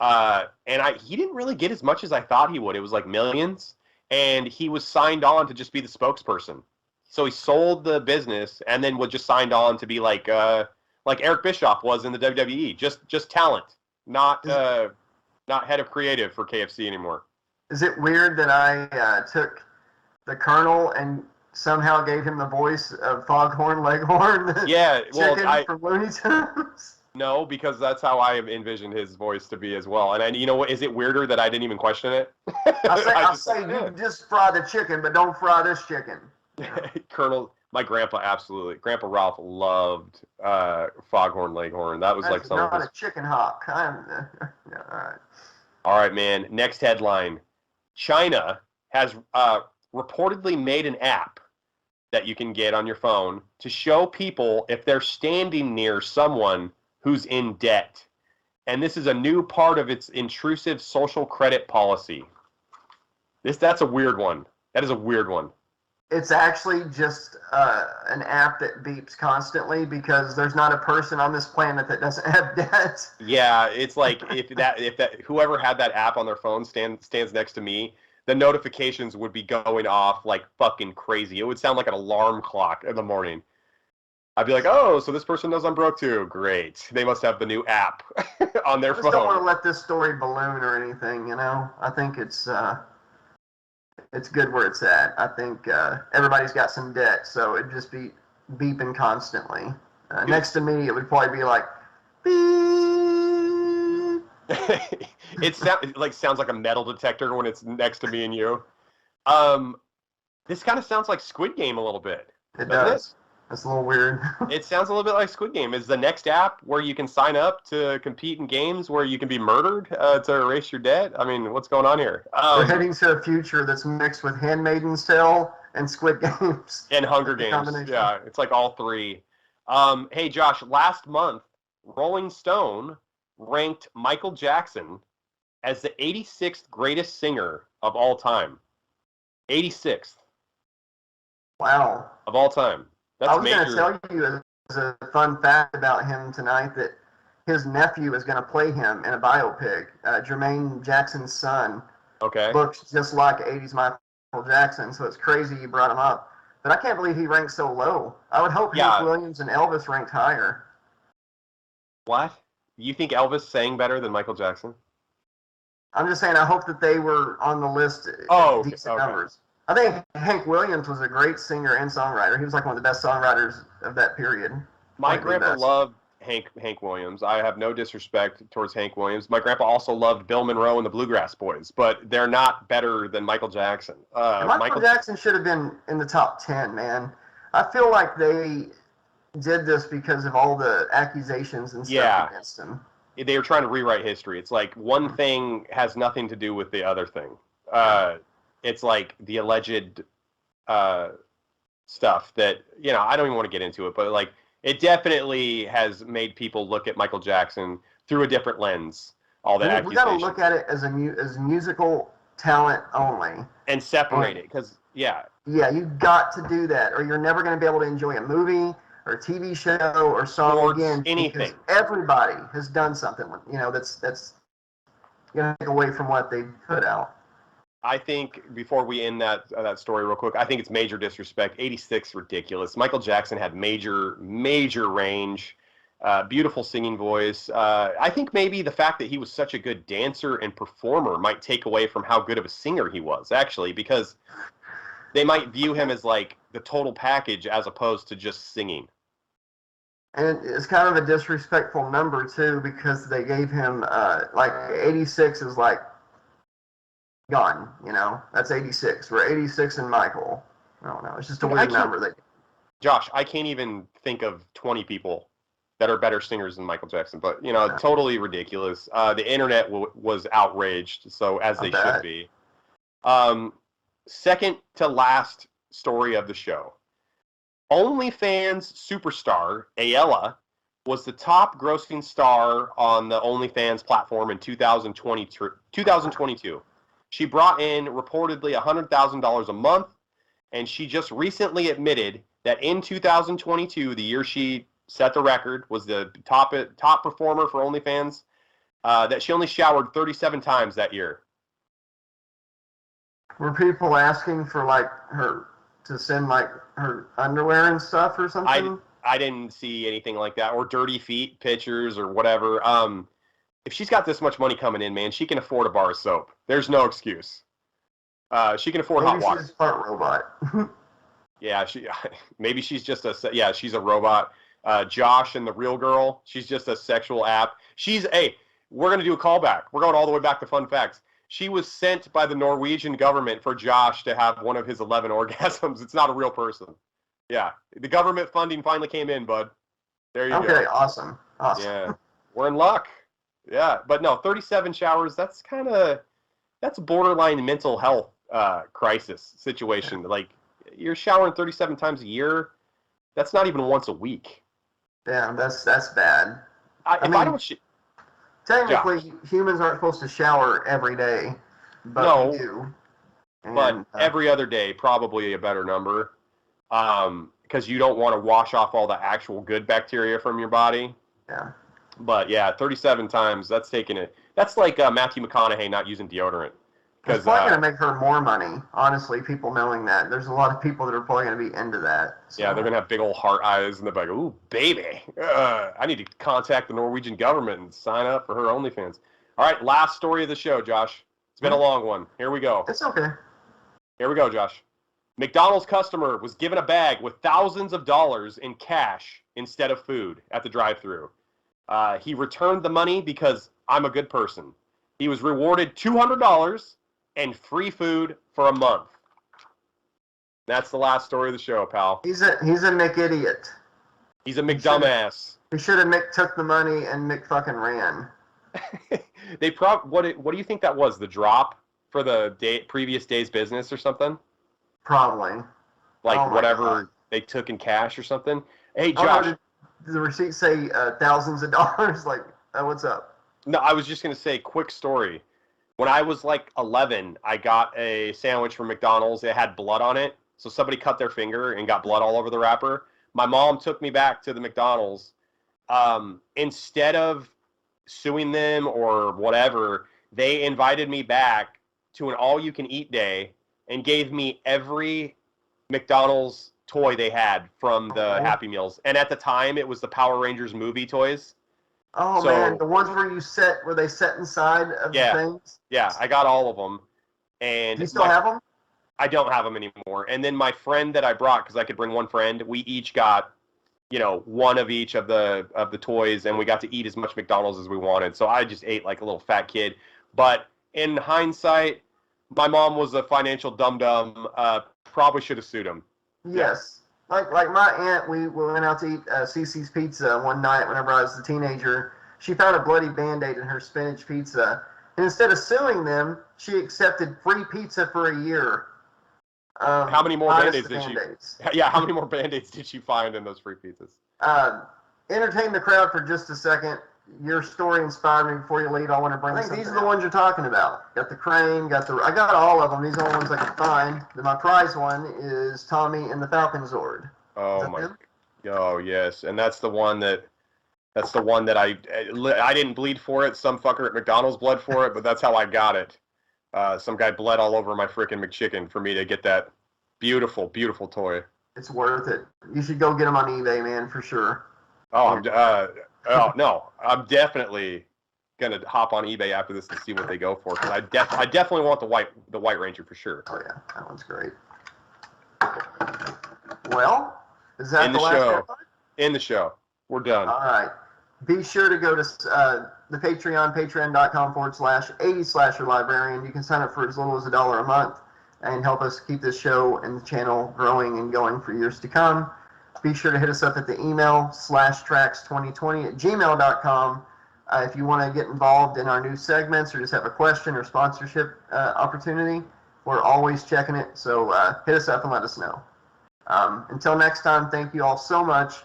And he didn't really get as much as I thought he would. It was like millions. And he was signed on to just be the spokesperson. So he sold the business and then was just signed on to be like Eric Bischoff was in the WWE. Just talent, not head of creative for KFC anymore. Is it weird that I took the Colonel and somehow gave him the voice of Foghorn Leghorn? Yeah, well, chicken from Looney Tunes? No, because that's how I envisioned his voice to be as well. And you know what? Is it weirder that I didn't even question it? I say you just fry the chicken, but don't fry this chicken. Colonel, my grandpa Grandpa Ralph loved Foghorn Leghorn. That was like something. Not a chicken hawk. Yeah, all right. All right, man. Next headline. China has reportedly made an app that you can get on your phone to show people if they're standing near someone who's in debt. And this is a new part of its intrusive social credit policy. That's a weird one. That is a weird one. It's actually just an app that beeps constantly because there's not a person on this planet that doesn't have debt. Yeah, it's like if that whoever had that app on their phone stands next to me, the notifications would be going off like fucking crazy. It would sound like an alarm clock in the morning. I'd be like, oh, so this person knows I'm broke too. Great. They must have the new app on their phone. I just don't want to let this story balloon or anything, you know? I think it's good where it's at. I think everybody's got some debt, so it'd just be beeping constantly. Next to me, it would probably be like, beep. It sounds like a metal detector when it's next to me and you. This kind of sounds like Squid Game a little bit. It does. That's a little weird. It sounds a little bit like Squid Game. Is the next app where you can sign up to compete in games where you can be murdered to erase your debt? I mean, what's going on here? We're heading to a future that's mixed with Handmaid's Tale and Squid Games. And Hunger Games. Yeah, it's like all three. Hey, Josh, last month, Rolling Stone ranked Michael Jackson as the 86th greatest singer of all time. 86th. Wow. Of all time. I was going to tell you as a fun fact about him tonight that his nephew is going to play him in a biopic. Jermaine Jackson's son looks just like 80s Michael Jackson, so it's crazy you brought him up. But I can't believe he ranked so low. I would hope Hank Williams and Elvis ranked higher. What? You think Elvis sang better than Michael Jackson? I'm just saying I hope that they were on the list decent numbers. I think Hank Williams was a great singer and songwriter. He was like one of the best songwriters of that period. My grandpa loved Hank Williams. I have no disrespect towards Hank Williams. My grandpa also loved Bill Monroe and the Bluegrass Boys, but they're not better than Michael Jackson. Michael Jackson should have been in the top 10, man. I feel like they did this because of all the accusations and stuff against him. They were trying to rewrite history. It's like one thing has nothing to do with the other thing. It's like the alleged stuff that, I don't even want to get into it, but like it definitely has made people look at Michael Jackson through a different lens. All the accusations. We got to look at it as as musical talent only. And separate it, because, Yeah, you got to do that, or you're never going to be able to enjoy a movie or a TV show or song or again. anything. Because everybody has done something, that's going to take away from what they put out. I think before we end that story real quick, I think it's major disrespect. 86, ridiculous. Michael Jackson had major range, beautiful singing voice. I think maybe the fact that he was such a good dancer and performer might take away from how good of a singer he was, actually, because they might view him as like the total package as opposed to just singing. And it's kind of a disrespectful number, too, because they gave him, 86 is like, gone, that's 86. We're 86 and Michael. I don't know. It's just a weird number. Josh, I can't even think of 20 people that are better singers than Michael Jackson, but totally ridiculous. The internet was outraged, so as they should be. Second to last story of the show. OnlyFans superstar Ayala was the top grossing star on the OnlyFans platform in 2022. She brought in reportedly $100,000 a month, and she just recently admitted that in 2022, the year she set the record, was the top performer for OnlyFans, that she only showered 37 times that year. Were people asking for her to send her underwear and stuff or something? I didn't see anything like that, or dirty feet pictures or whatever. If she's got this much money coming in, man, she can afford a bar of soap. There's no excuse. She can afford hot water. She's a part robot. Yeah, maybe she's just she's a robot. Josh and the real girl, she's just a sexual app. We're going to do a callback. We're going all the way back to fun facts. She was sent by the Norwegian government for Josh to have one of his 11 orgasms. It's not a real person. Yeah, the government funding finally came in, bud. There you go. Okay, awesome. Yeah, we're in luck. Yeah, but no, 37 showers, that's a borderline mental health crisis situation. Yeah. Like, you're showering 37 times a year, that's not even once a week. Yeah, that's bad. Technically, humans aren't supposed to shower every day, but we do. But every other day, probably a better number, because you don't want to wash off all the actual good bacteria from your body. Yeah. But yeah, 37 times, that's taking it. That's like Matthew McConaughey not using deodorant. It's probably going to make her more money, honestly, people knowing that. There's a lot of people that are probably going to be into that. So. Yeah, they're going to have big old heart eyes, and they're like, ooh, baby, I need to contact the Norwegian government and sign up for her OnlyFans. All right, last story of the show, Josh. It's been a long one. Here we go. It's okay. Here we go, Josh. McDonald's customer was given a bag with thousands of dollars in cash instead of food at the drive-thru. He returned the money because I'm a good person. He was rewarded $200 and free food for a month. That's the last story of the show, pal. He's a McIdiot. He's a McDumbass. He should have took the money and fucking ran. What do you think that was? The drop for the previous day's business or something? Probably. Like whatever they took in cash or something. Hey, Josh. Did the receipt say thousands of dollars? Like, what's up? No, I was just going to say, quick story. When I was like 11, I got a sandwich from McDonald's. It had blood on it. So somebody cut their finger and got blood all over the wrapper. My mom took me back to the McDonald's. Instead of suing them or whatever, they invited me back to an all-you-can-eat day and gave me every McDonald's toy they had from the Happy Meals. And at the time, it was the Power Rangers movie toys. Oh, man, the ones where they set inside of the things? Yeah, I got all of them. And you still have them? I don't have them anymore. And then my friend that I brought, because I could bring one friend, we each got one of each of the toys, and we got to eat as much McDonald's as we wanted. So I just ate like a little fat kid. But in hindsight, my mom was a financial dum-dum. Probably should have sued him. Yes. Like my aunt, we went out to eat Cece's Pizza one night whenever I was a teenager. She found a bloody Band-Aid in her spinach pizza. And instead of suing them, she accepted free pizza for a year. How many more Band-Aids did she? Yeah, how many more Band-Aids did she find in those free pizzas? Entertain the crowd for just a second. Your story inspired me. Before you leave, I want to bring. I think these are the ones you're talking about. Got the crane. I got all of them. These are the ones I could find. My prize one is Tommy and the Falcon Zord. Oh my! Oh yes, and that's the one that I didn't bleed for it. Some fucker at McDonald's bled for it, but that's how I got it. Some guy bled all over my freaking McChicken for me to get that beautiful, beautiful toy. It's worth it. You should go get them on eBay, man, for sure. Oh, no, I'm definitely gonna hop on eBay after this to see what they go for. Cause I definitely want the White Ranger for sure. Oh yeah, that one's great. Well, is that the last show? episode? In the show, we're done. All right. Be sure to go to the Patreon, patreon.com/80slasherlibrarian. You can sign up for as little as $1 a month and help us keep this show and the channel growing and going for years to come. Be sure to hit us up at the email /trax2020@gmail.com if you want to get involved in our new segments or just have a question or sponsorship opportunity. We're always checking it, so hit us up and let us know. Until next time, thank you all so much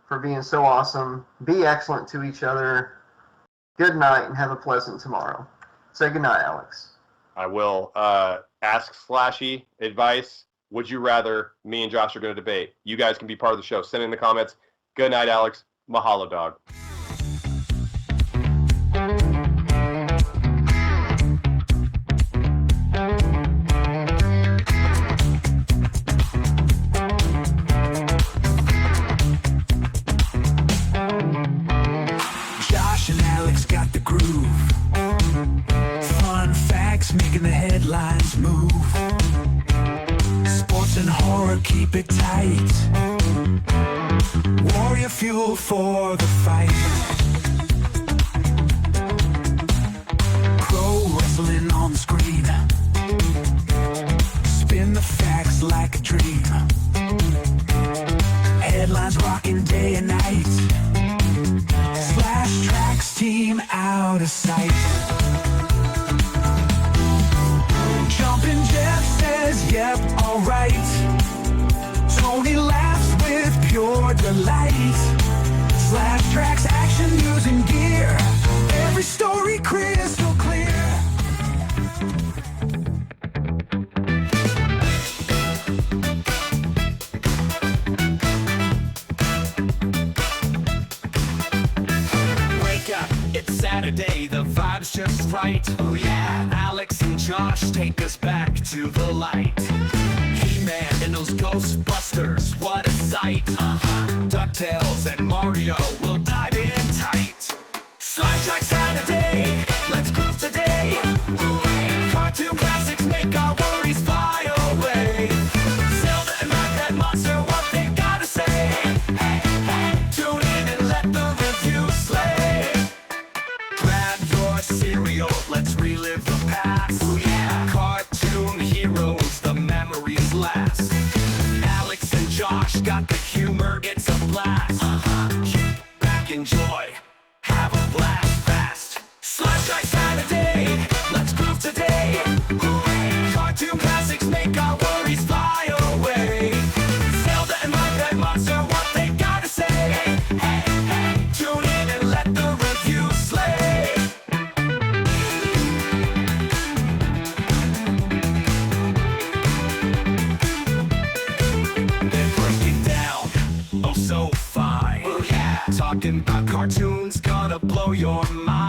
for being so awesome. Be excellent to each other. Good night and have a pleasant tomorrow. Say good night, Alex. I will. Ask Slashy advice. Would you rather? Me and Josh are going to debate. You guys can be part of the show. Send in the comments. Good night, Alex. Mahalo, dog. Josh and Alex got the groove. Fun facts making the headlines move. Sports and horror, keep it tight. Warrior fuel for the fight. Pro wrestling on the screen. Spin the facts like a dream. Headlines rocking day and night. Slash Trax team out of sight. Jumpin' Jeff says, yep, alright. Tony laughs with pure delight. Slash Trax action, news and gear. Every story crystal clear. Wake up, it's Saturday, the vibe's just right. Oh yeah, Alex and Josh take us back to the light. He-Man and those Ghostbusters, what a sight. DuckTales and Mario will dive in tight. Slide Track Saturday, let's groove today. Cartoon classics make our worries fly away. Zelda and Red Monster, what they gotta say. Tune in and let the review slay. Grab your cereal, let's relive the past. Cartoon heroes, the memories last. Alex and Josh got the humor, it's a blast. Kick back, enjoy, have a blast fast. Slash Track Saturday, let's groove today. Cartoon classics make our worries fly away. Zelda and my pet monster, what they gotta say. Tune in and let the review slay. They break it down, oh so fine. Talking about cartoons, gonna blow your mind.